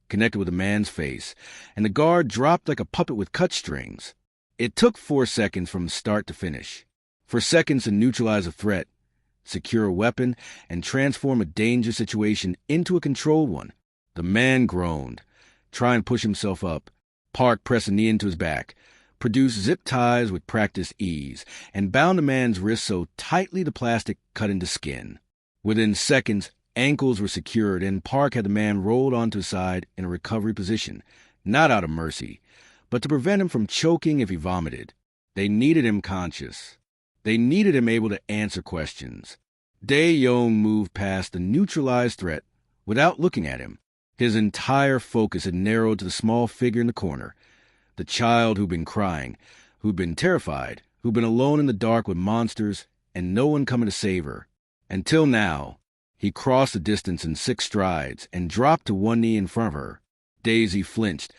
connected with the man's face, and the guard dropped like a puppet with cut strings. It took 4 seconds from start to finish. 4 seconds to neutralize a threat, secure a weapon, and transform a dangerous situation into a controlled one. The man groaned, trying to push himself up. Park pressed a knee into his back, produced zip ties with practiced ease, and bound the man's wrist so tightly the plastic cut into skin. Within seconds, ankles were secured, and Park had the man rolled onto his side in a recovery position, not out of mercy, but to prevent him from choking if he vomited. They needed him conscious. They needed him able to answer questions. Dae-Young moved past the neutralized threat without looking at him. His entire focus had narrowed to the small figure in the corner, the child who'd been crying, who'd been terrified, who'd been alone in the dark with monsters and no one coming to save her. Until now, he crossed the distance in 6 strides and dropped to one knee in front of her. Daisy flinched,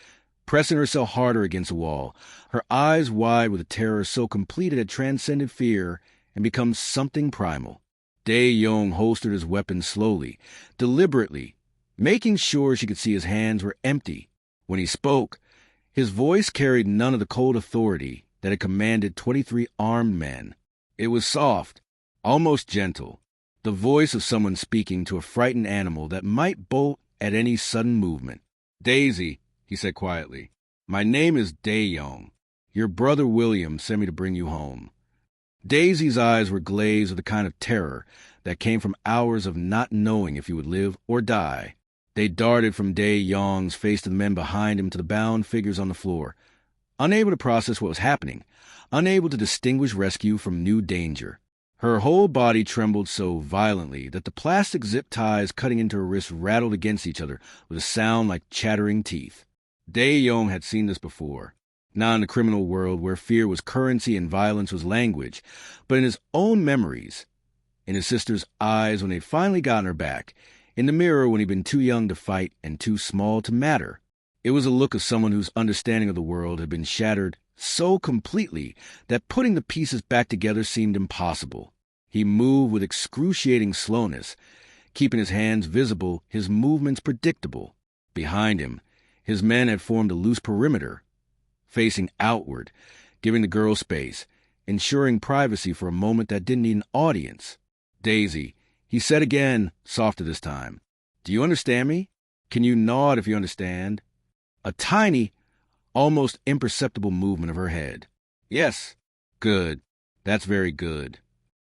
pressing herself harder against the wall, her eyes wide with a terror so complete it had transcended fear and become something primal. Dae-Young holstered his weapon slowly, deliberately, making sure she could see his hands were empty. When he spoke, his voice carried none of the cold authority that had commanded 23 armed men. It was soft, almost gentle, the voice of someone speaking to a frightened animal that might bolt at any sudden movement. "Daisy," he said quietly, "my name is Dae-Young. Your brother William sent me to bring you home." Daisy's eyes were glazed with the kind of terror that came from hours of not knowing if he would live or die. They darted from Dae-Young's face to the men behind him to the bound figures on the floor, unable to process what was happening, unable to distinguish rescue from new danger. Her whole body trembled so violently that the plastic zip ties cutting into her wrists rattled against each other with a sound like chattering teeth. Dae-Young had seen this before, not in the criminal world where fear was currency and violence was language, but in his own memories, in his sister's eyes when they'd finally gotten her back, in the mirror when he'd been too young to fight and too small to matter. It was a look of someone whose understanding of the world had been shattered so completely that putting the pieces back together seemed impossible. He moved with excruciating slowness, keeping his hands visible, his movements predictable. Behind him, his men had formed a loose perimeter, facing outward, giving the girl space, ensuring privacy for a moment that didn't need an audience. "Daisy," he said again, softer this time. "Do you understand me? Can you nod if you understand?" A tiny, almost imperceptible movement of her head. "Yes." "Good. That's very good."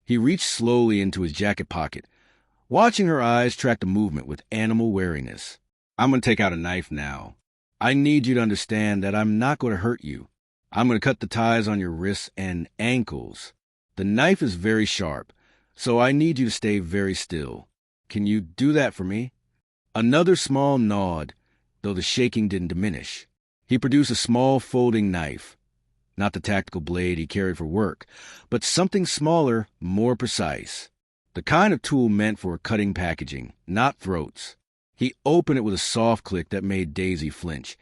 He reached slowly into his jacket pocket, watching her eyes track the movement with animal wariness. "I'm going to take out a knife now. I need you to understand that I'm not going to hurt you. I'm going to cut the ties on your wrists and ankles. The knife is very sharp, so I need you to stay very still. Can you do that for me?" Another small nod, though the shaking didn't diminish. He produced a small folding knife, not the tactical blade he carried for work, but something smaller, more precise. The kind of tool meant for cutting packaging, not throats. He opened it with a soft click that made Daisy flinch,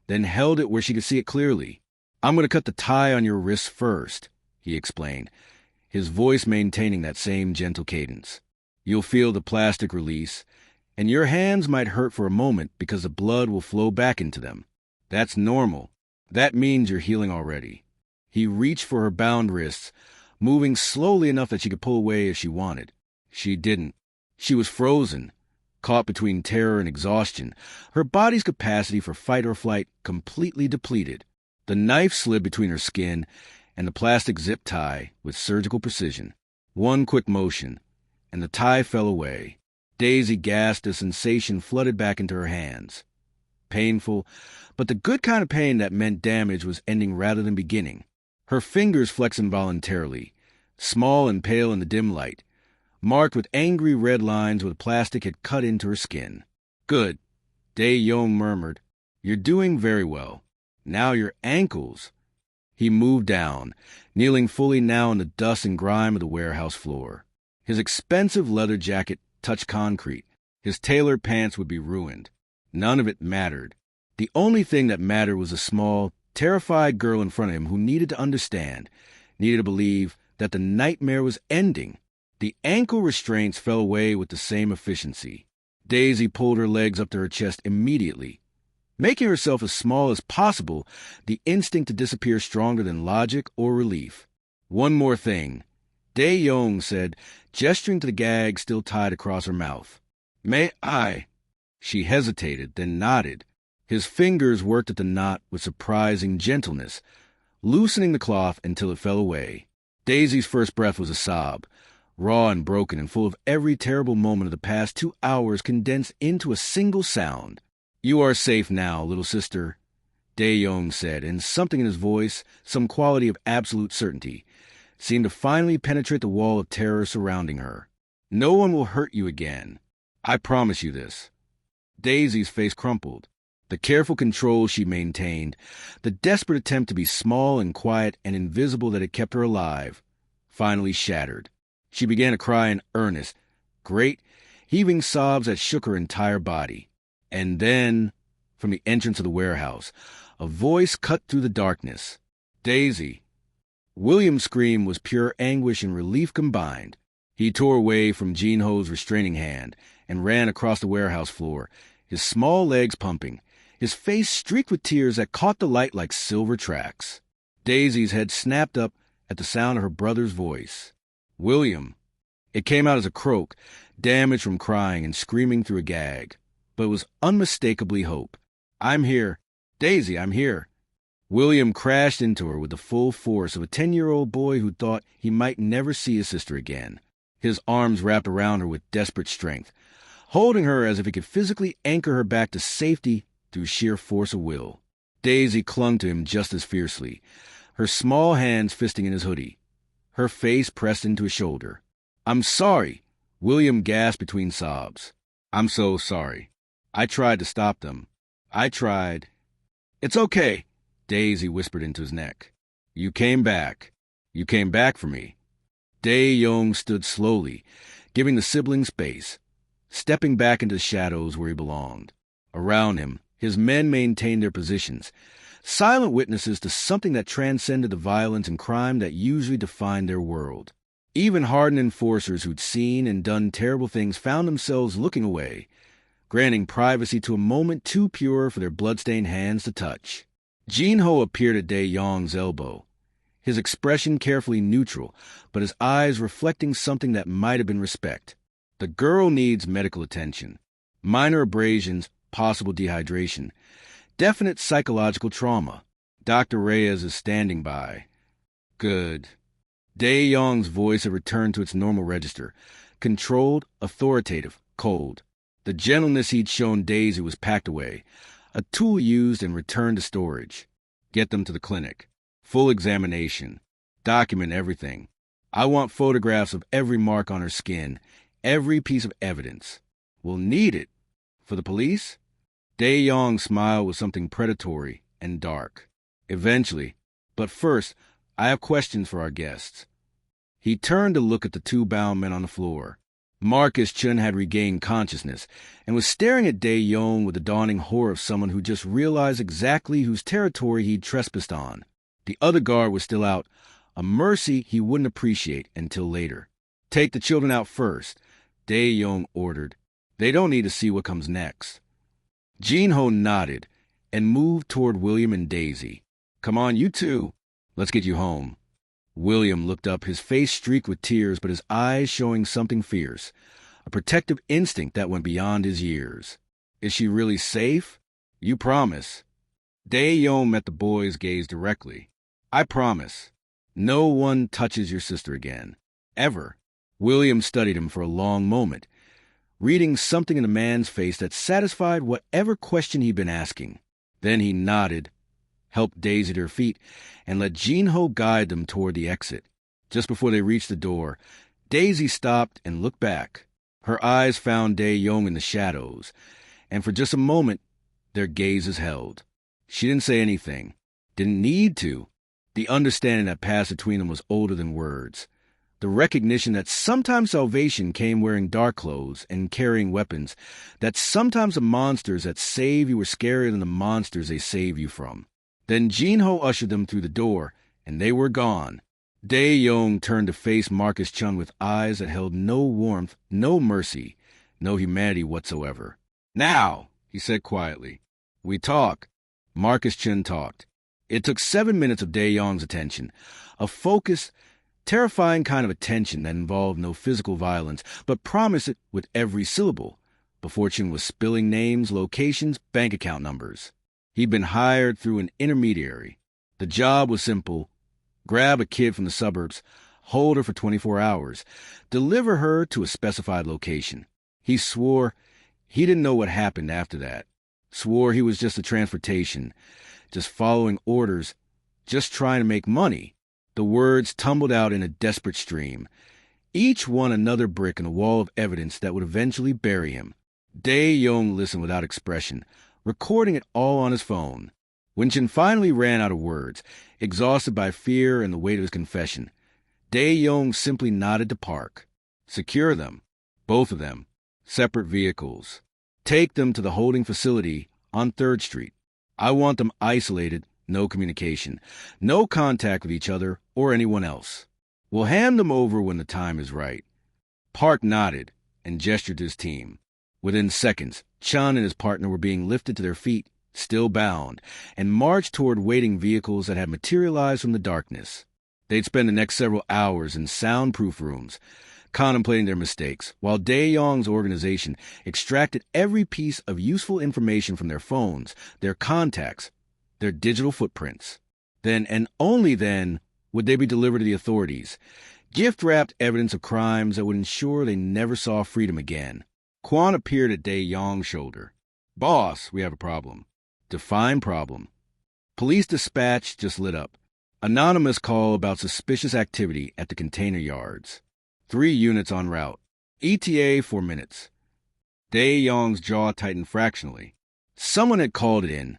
then held it where she could see it clearly. "I'm going to cut the tie on your wrists first," he explained, his voice maintaining that same gentle cadence. "You'll feel the plastic release, and your hands might hurt for a moment because the blood will flow back into them. That's normal. That means you're healing already." He reached for her bound wrists, moving slowly enough that she could pull away if she wanted. She didn't. She was frozen, caught between terror and exhaustion, her body's capacity for fight or flight completely depleted. The knife slid between her skin and the plastic zip tie with surgical precision. One quick motion, and the tie fell away. Daisy gasped as sensation flooded back into her hands. Painful, but the good kind of pain that meant damage was ending rather than beginning. Her fingers flexed involuntarily, small and pale in the dim light, marked with angry red lines where the plastic had cut into her skin. "Good," Dae-Young murmured. "You're doing very well. Now your ankles." He moved down, kneeling fully now in the dust and grime of the warehouse floor. His expensive leather jacket touched concrete. His tailored pants would be ruined. None of it mattered. The only thing that mattered was a small, terrified girl in front of him who needed to understand, needed to believe that the nightmare was ending. The ankle restraints fell away with the same efficiency. Daisy pulled her legs up to her chest immediately. Making herself as small as possible, the instinct to disappear stronger than logic or relief. "One more thing," Dae-Young said, gesturing to the gag still tied across her mouth. "May I?" She hesitated, then nodded. His fingers worked at the knot with surprising gentleness, loosening the cloth until it fell away. Daisy's first breath was a sob, raw and broken and full of every terrible moment of the past 2 hours condensed into a single sound. "You are safe now, little sister," Dae-Young said, and something in his voice, some quality of absolute certainty, seemed to finally penetrate the wall of terror surrounding her. "No one will hurt you again. I promise you this." Daisy's face crumpled. The careful control she maintained, the desperate attempt to be small and quiet and invisible that had kept her alive, finally shattered. She began to cry in earnest, great, heaving sobs that shook her entire body. And then, from the entrance of the warehouse, a voice cut through the darkness. "Daisy." William's scream was pure anguish and relief combined. He tore away from Jinho's restraining hand and ran across the warehouse floor, his small legs pumping, his face streaked with tears that caught the light like silver tracks. Daisy's head snapped up at the sound of her brother's voice. "William." It came out as a croak, damaged from crying and screaming through a gag, but it was unmistakably hope. "I'm here. Daisy, I'm here." William crashed into her with the full force of a 10-year-old boy who thought he might never see his sister again. His arms wrapped around her with desperate strength, holding her as if he could physically anchor her back to safety through sheer force of will. Daisy clung to him just as fiercely, her small hands fisting in his hoodie, her face pressed into his shoulder. "I'm sorry," William gasped between sobs. "I'm so sorry. I tried to stop them. I tried." "It's okay," Daisy whispered into his neck. "You came back. You came back for me." Dae-Young stood slowly, giving the sibling space, stepping back into the shadows where he belonged. Around him, his men maintained their positions, silent witnesses to something that transcended the violence and crime that usually defined their world. Even hardened enforcers who'd seen and done terrible things found themselves looking away, granting privacy to a moment too pure for their bloodstained hands to touch. Jinho appeared at Dae-Young's elbow, his expression carefully neutral, but his eyes reflecting something that might have been respect. "The girl needs medical attention. Minor abrasions, possible dehydration, definite psychological trauma. Dr. Reyes is standing by." "Good." Dae-Young's voice had returned to its normal register, controlled, authoritative, cold. The gentleness he'd shown Daisy was packed away, a tool used and returned to storage. "Get them to the clinic. Full examination. Document everything. I want photographs of every mark on her skin, every piece of evidence. We'll need it. For the police?" Dae-Young's smile was something predatory and dark. "Eventually. But first, I have questions for our guests." He turned to look at the 2 bound men on the floor. Marcus Chun had regained consciousness and was staring at Dae-yong with the dawning horror of someone who just realized exactly whose territory he'd trespassed on. The other guard was still out, a mercy he wouldn't appreciate until later. "Take the children out first," Dae-yong ordered. "They don't need to see what comes next." Jin-ho nodded and moved toward William and Daisy. "Come on, you two. Let's get you home." William looked up, his face streaked with tears, but his eyes showing something fierce, a protective instinct that went beyond his years. "Is she really safe? You promise?" Dae-yong met the boy's gaze directly. "I promise. No one touches your sister again. Ever." William studied him for a long moment, reading something in the man's face that satisfied whatever question he'd been asking. Then he nodded, helped Daisy to her feet, and let Jin-ho guide them toward the exit. Just before they reached the door, Daisy stopped and looked back. Her eyes found Dae-yong in the shadows, and for just a moment, their gazes held. She didn't say anything, didn't need to. The understanding that passed between them was older than words. The recognition that sometimes salvation came wearing dark clothes and carrying weapons, that sometimes the monsters that save you were scarier than the monsters they save you from. Then Jin-ho ushered them through the door, and they were gone. Dae-yong turned to face Marcus Chun with eyes that held no warmth, no mercy, no humanity whatsoever. "Now," he said quietly, "we talk." Marcus Chun talked. It took 7 minutes of Dae-yong's attention, a focused, terrifying kind of attention that involved no physical violence, but promised it with every syllable, before Chun was spilling names, locations, bank account numbers. He'd been hired through an intermediary. The job was simple: grab a kid from the suburbs, hold her for 24 hours, deliver her to a specified location. He swore he didn't know what happened after that. Swore he was just a transportation, just following orders, just trying to make money. The words tumbled out in a desperate stream, each one another brick in a wall of evidence that would eventually bury him. Dae-yong listened without expression, recording it all on his phone. When Chun finally ran out of words, exhausted by fear and the weight of his confession, Dae-yong simply nodded to Park. "Secure them, both of them, separate vehicles. Take them to the holding facility on 3rd Street. I want them isolated, no communication, no contact with each other or anyone else. We'll hand them over when the time is right." Park nodded and gestured to his team. Within seconds, Chun and his partner were being lifted to their feet, still bound, and marched toward waiting vehicles that had materialized from the darkness. They'd spend the next several hours in soundproof rooms, contemplating their mistakes, while Dae-yong's organization extracted every piece of useful information from their phones, their contacts, their digital footprints. Then, and only then, would they be delivered to the authorities, gift-wrapped evidence of crimes that would ensure they never saw freedom again. Kwon appeared at Dae-yong's shoulder. "Boss, we have a problem." Define problem. Police dispatch just lit up. Anonymous call about suspicious activity at the container yards. 3 units en route. ETA 4 minutes. Dae-yong's jaw tightened fractionally. Someone had called it in.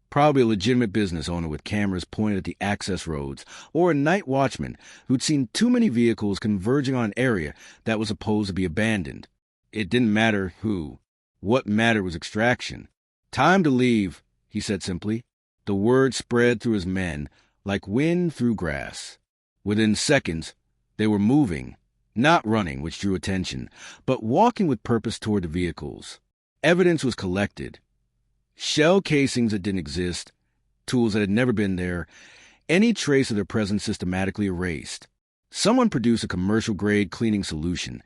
Probably a legitimate business owner with cameras pointed at the access roads, or a night watchman who'd seen too many vehicles converging on an area that was supposed to be abandoned. It didn't matter who. What mattered was extraction. "Time to leave," he said simply. The word spread through his men like wind through grass. Within seconds, they were moving, not running, which drew attention, but walking with purpose toward the vehicles. Evidence was collected. Shell casings that didn't exist, tools that had never been there, any trace of their presence systematically erased. Someone produced a commercial-grade cleaning solution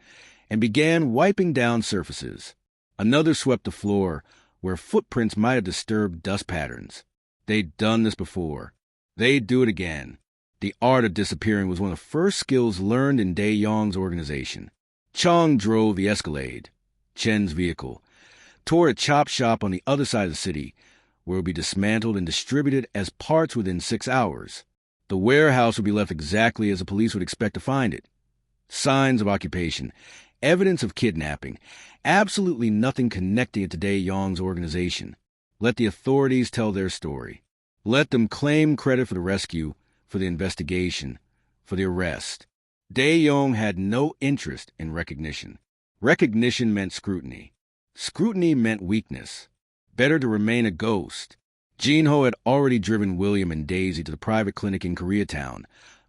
and began wiping down surfaces. Another swept the floor where footprints might have disturbed dust patterns. They'd done this before. They'd do it again. The art of disappearing was one of the first skills learned in Dae-yong's organization. Chong drove the Escalade, Chen's vehicle, toward a chop shop on the other side of the city, where it would be dismantled and distributed as parts within 6 hours. The warehouse would be left exactly as the police would expect to find it. Signs of occupation, evidence of kidnapping, absolutely nothing connecting it to Dae-yong's organization. Let the authorities tell their story. Let them claim credit for the rescue, for the investigation, for the arrest. Dae-yong had no interest in recognition. Recognition meant scrutiny. Scrutiny meant weakness. Better to remain a ghost. Jin-ho had already driven William and Daisy to the private clinic in Koreatown,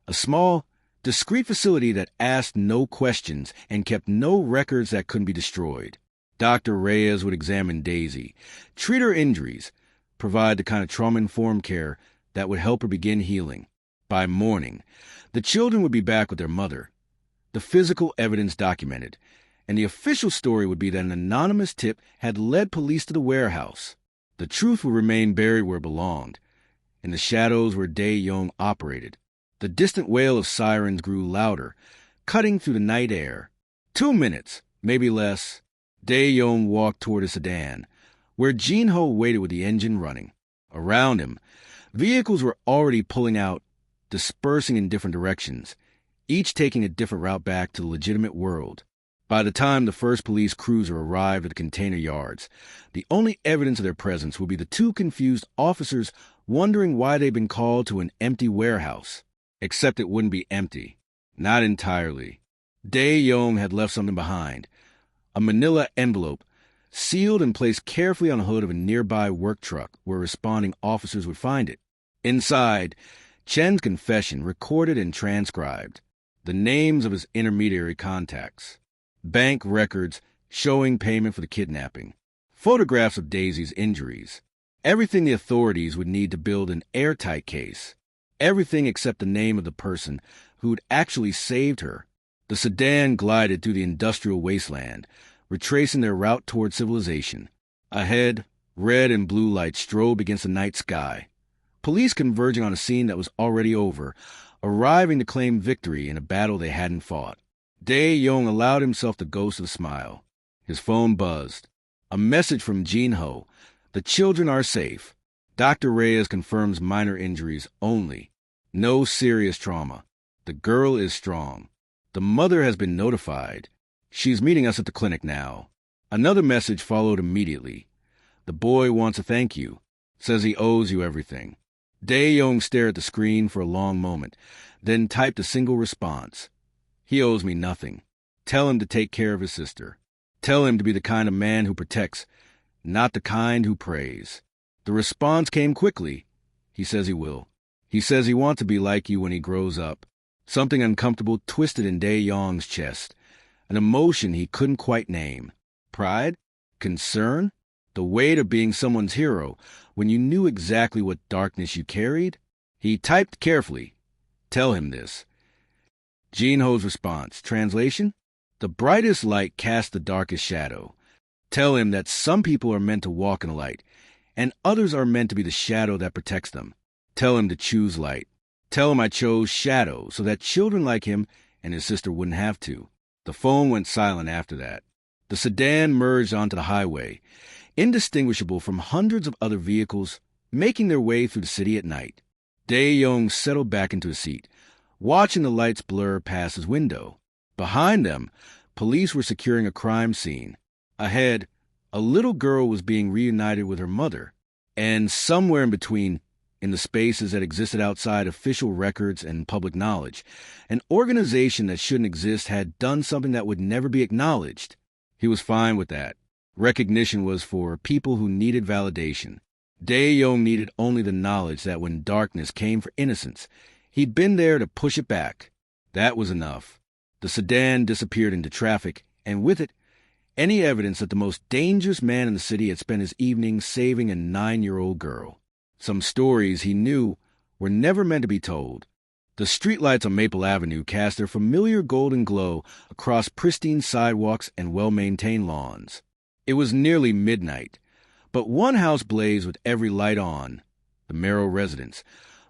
a small, discreet facility that asked no questions and kept no records that couldn't be destroyed. Dr. Reyes would examine Daisy, treat her injuries, provide the kind of trauma-informed care that would help her begin healing. By morning, the children would be back with their mother. The physical evidence documented, and the official story would be that an anonymous tip had led police to the warehouse. The truth would remain buried where it belonged, in the shadows where Dae-young operated. The distant wail of sirens grew louder, cutting through the night air. 2 minutes, maybe less. Dae-young walked toward a sedan, where Jin-ho waited with the engine running. Around him, vehicles were already pulling out, dispersing in different directions, each taking a different route back to the legitimate world. By the time the first police cruiser arrived at the container yards, the only evidence of their presence would be the 2 confused officers wondering why they'd been called to an empty warehouse. Except it wouldn't be empty. Not entirely. Dae-young had left something behind. A manila envelope, sealed and placed carefully on the hood of a nearby work truck where responding officers would find it. Inside, Chen's confession recorded and transcribed. The names of his intermediary contacts. Bank records showing payment for the kidnapping. Photographs of Daisy's injuries. Everything the authorities would need to build an airtight case. Everything except the name of the person who'd actually saved her. The sedan glided through the industrial wasteland, retracing their route toward civilization. Ahead, red and blue lights strove against the night sky. Police converging on a scene that was already over, arriving to claim victory in a battle they hadn't fought. Dae-young allowed himself the ghost of a smile. His phone buzzed. A message from Jin-ho. The children are safe. Dr. Reyes confirms minor injuries only. No serious trauma. The girl is strong. The mother has been notified. She's meeting us at the clinic now. Another message followed immediately. The boy wants to thank you. Says he owes you everything. Dae-young stared at the screen for a long moment, then typed a single response. He owes me nothing. Tell him to take care of his sister. Tell him to be the kind of man who protects, not the kind who prays. The response came quickly. He says he will. He says he wants to be like you when he grows up. Something uncomfortable twisted in Dae-young's chest, an emotion he couldn't quite name. Pride? Concern? The weight of being someone's hero when you knew exactly what darkness you carried? He typed carefully. Tell him this. Jin-ho's response. Translation? The brightest light casts the darkest shadow. Tell him that some people are meant to walk in the light, and others are meant to be the shadow that protects them. Tell him to choose light. Tell him I chose shadow so that children like him and his sister wouldn't have to. The phone went silent after that. The sedan merged onto the highway, indistinguishable from hundreds of other vehicles making their way through the city at night. Dae-young settled back into his seat, watching the lights blur past his window. Behind them, police were securing a crime scene. Ahead, a little girl was being reunited with her mother. And somewhere in between, in the spaces that existed outside official records and public knowledge, an organization that shouldn't exist had done something that would never be acknowledged. He was fine with that. Recognition was for people who needed validation. Dae-young needed only the knowledge that when darkness came for innocence, he'd been there to push it back. That was enough. The sedan disappeared into traffic, and with it, any evidence that the most dangerous man in the city had spent his evenings saving a 9-year-old girl. Some stories he knew were never meant to be told. The streetlights on Maple Avenue cast their familiar golden glow across pristine sidewalks and well-maintained lawns. It was nearly midnight, but one house blazed with every light on, the Merrill residence,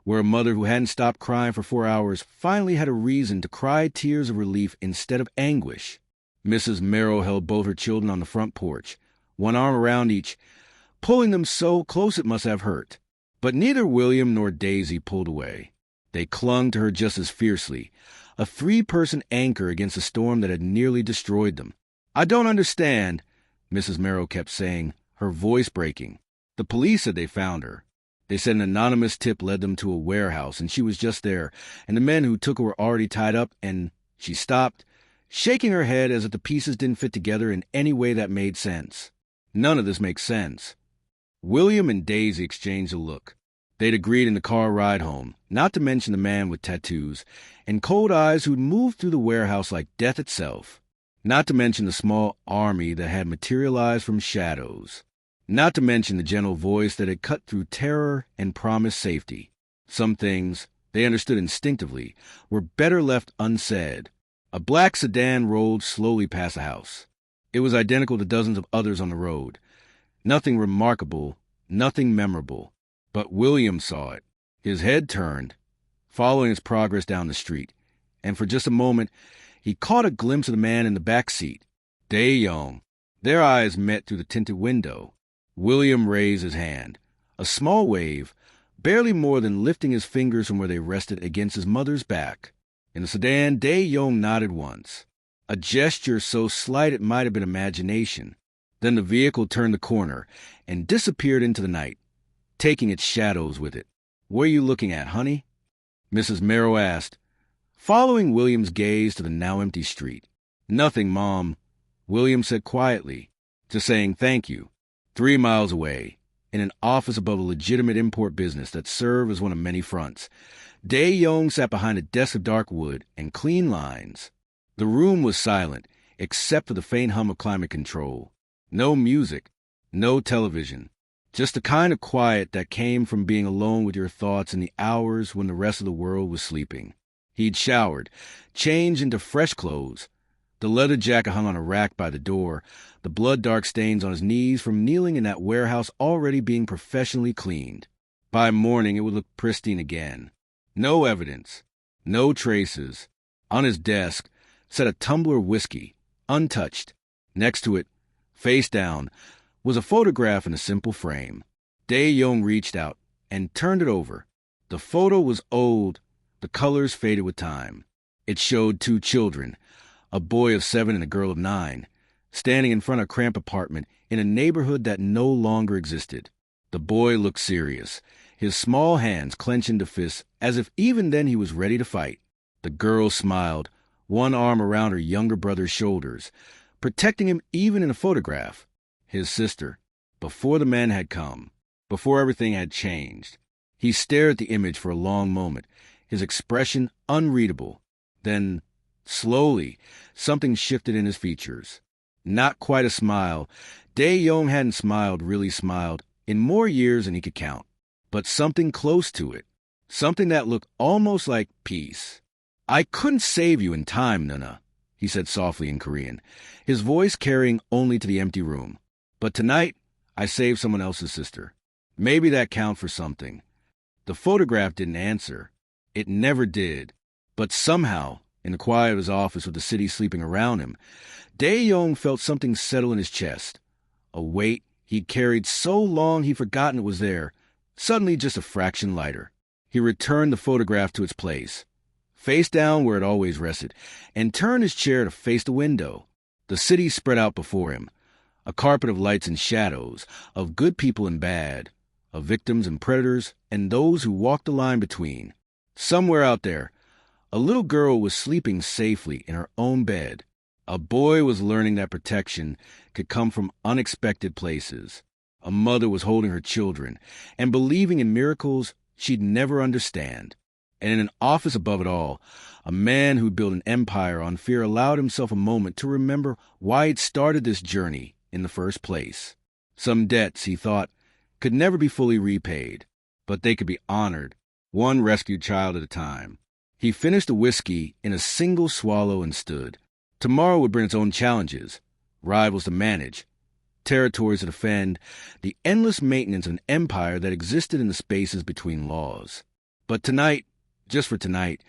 where a mother who hadn't stopped crying for 4 hours finally had a reason to cry tears of relief instead of anguish. Mrs. Merrill held both her children on the front porch, one arm around each, pulling them so close it must have hurt. But neither William nor Daisy pulled away. They clung to her just as fiercely, a 3-person anchor against a storm that had nearly destroyed them. "I don't understand," Mrs. Merrill kept saying, her voice breaking. The police said they found her. They said an anonymous tip led them to a warehouse, and she was just there, and the men who took her were already tied up, and she stopped, shaking her head as if the pieces didn't fit together in any way that made sense. None of this makes sense. William and Daisy exchanged a look. They'd agreed in the car ride home, not to mention the man with tattoos and cold eyes who'd moved through the warehouse like death itself. Not to mention the small army that had materialized from shadows. Not to mention the gentle voice that had cut through terror and promised safety. Some things, they understood instinctively, were better left unsaid. A black sedan rolled slowly past the house. It was identical to dozens of others on the road. Nothing remarkable, nothing memorable. But William saw it. His head turned, following its progress down the street, and for just a moment, he caught a glimpse of the man in the back seat. Dae-young. Their eyes met through the tinted window. William raised his hand. A small wave, barely more than lifting his fingers from where they rested against his mother's back. In the sedan, Dae-young nodded once. A gesture so slight it might have been imagination. Then the vehicle turned the corner and disappeared into the night, taking its shadows with it. "What are you looking at, honey?" Mrs. Merrill asked, following William's gaze to the now empty street. "Nothing, Mom," William said quietly, "just saying thank you." 3 miles away, in an office above a legitimate import business that served as one of many fronts, Dae-young sat behind a desk of dark wood and clean lines. The room was silent, except for the faint hum of climate control. No music, no television. Just the kind of quiet that came from being alone with your thoughts in the hours when the rest of the world was sleeping. He'd showered, changed into fresh clothes. The leather jacket hung on a rack by the door, the blood-dark stains on his knees from kneeling in that warehouse already being professionally cleaned. By morning, it would look pristine again. No evidence, no traces. On his desk sat a tumbler of whiskey, untouched. Next to it, face down, was a photograph in a simple frame. Dae-young reached out and turned it over. The photo was old, the colors faded with time. It showed 2 children, a boy of 7 and a girl of 9, standing in front of a cramped apartment in a neighborhood that no longer existed. The boy looked serious, his small hands clenched into fists as if even then he was ready to fight. The girl smiled, one arm around her younger brother's shoulders, protecting him even in a photograph. His sister, before the men had come, before everything had changed. He stared at the image for a long moment, his expression unreadable. Then, slowly, something shifted in his features. Not quite a smile. Dae-young hadn't really smiled, in more years than he could count. But something close to it. Something that looked almost like peace. "I couldn't save you in time, Nuna," he said softly in Korean, his voice carrying only to the empty room. "But tonight, I saved someone else's sister. Maybe that counts for something." The photograph didn't answer. It never did. But somehow, in the quiet of his office with the city sleeping around him, Dae-young felt something settle in his chest. A weight he'd carried so long he'd forgotten it was there, suddenly just a fraction lighter. He returned the photograph to its place, face down where it always rested, and turned his chair to face the window. The city spread out before him, a carpet of lights and shadows, of good people and bad, of victims and predators, and those who walked the line between. Somewhere out there, a little girl was sleeping safely in her own bed. A boy was learning that protection could come from unexpected places. A mother was holding her children and believing in miracles she'd never understand. And in an office above it all, a man who'd built an empire on fear allowed himself a moment to remember why he'd started this journey in the first place. Some debts, he thought, could never be fully repaid, but they could be honored, one rescued child at a time. He finished the whiskey in a single swallow and stood. Tomorrow would bring its own challenges, rivals to manage, territories to defend, the endless maintenance of an empire that existed in the spaces between laws. But tonight, just for tonight,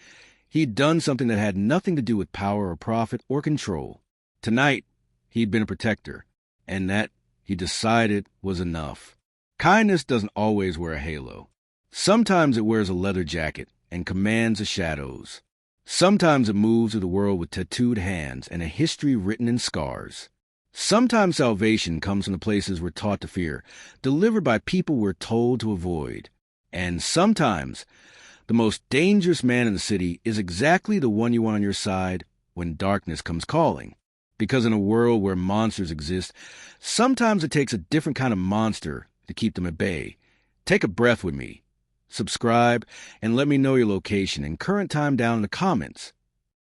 he'd done something that had nothing to do with power or profit or control. Tonight, he'd been a protector, and that, he decided, was enough. Kindness doesn't always wear a halo. Sometimes it wears a leather jacket and commands the shadows. Sometimes it moves through the world with tattooed hands and a history written in scars. Sometimes salvation comes from the places we're taught to fear, delivered by people we're told to avoid. And sometimes the most dangerous man in the city is exactly the one you want on your side when darkness comes calling. Because in a world where monsters exist, sometimes it takes a different kind of monster to keep them at bay. Take a breath with me. Subscribe and let me know your location and current time down in the comments.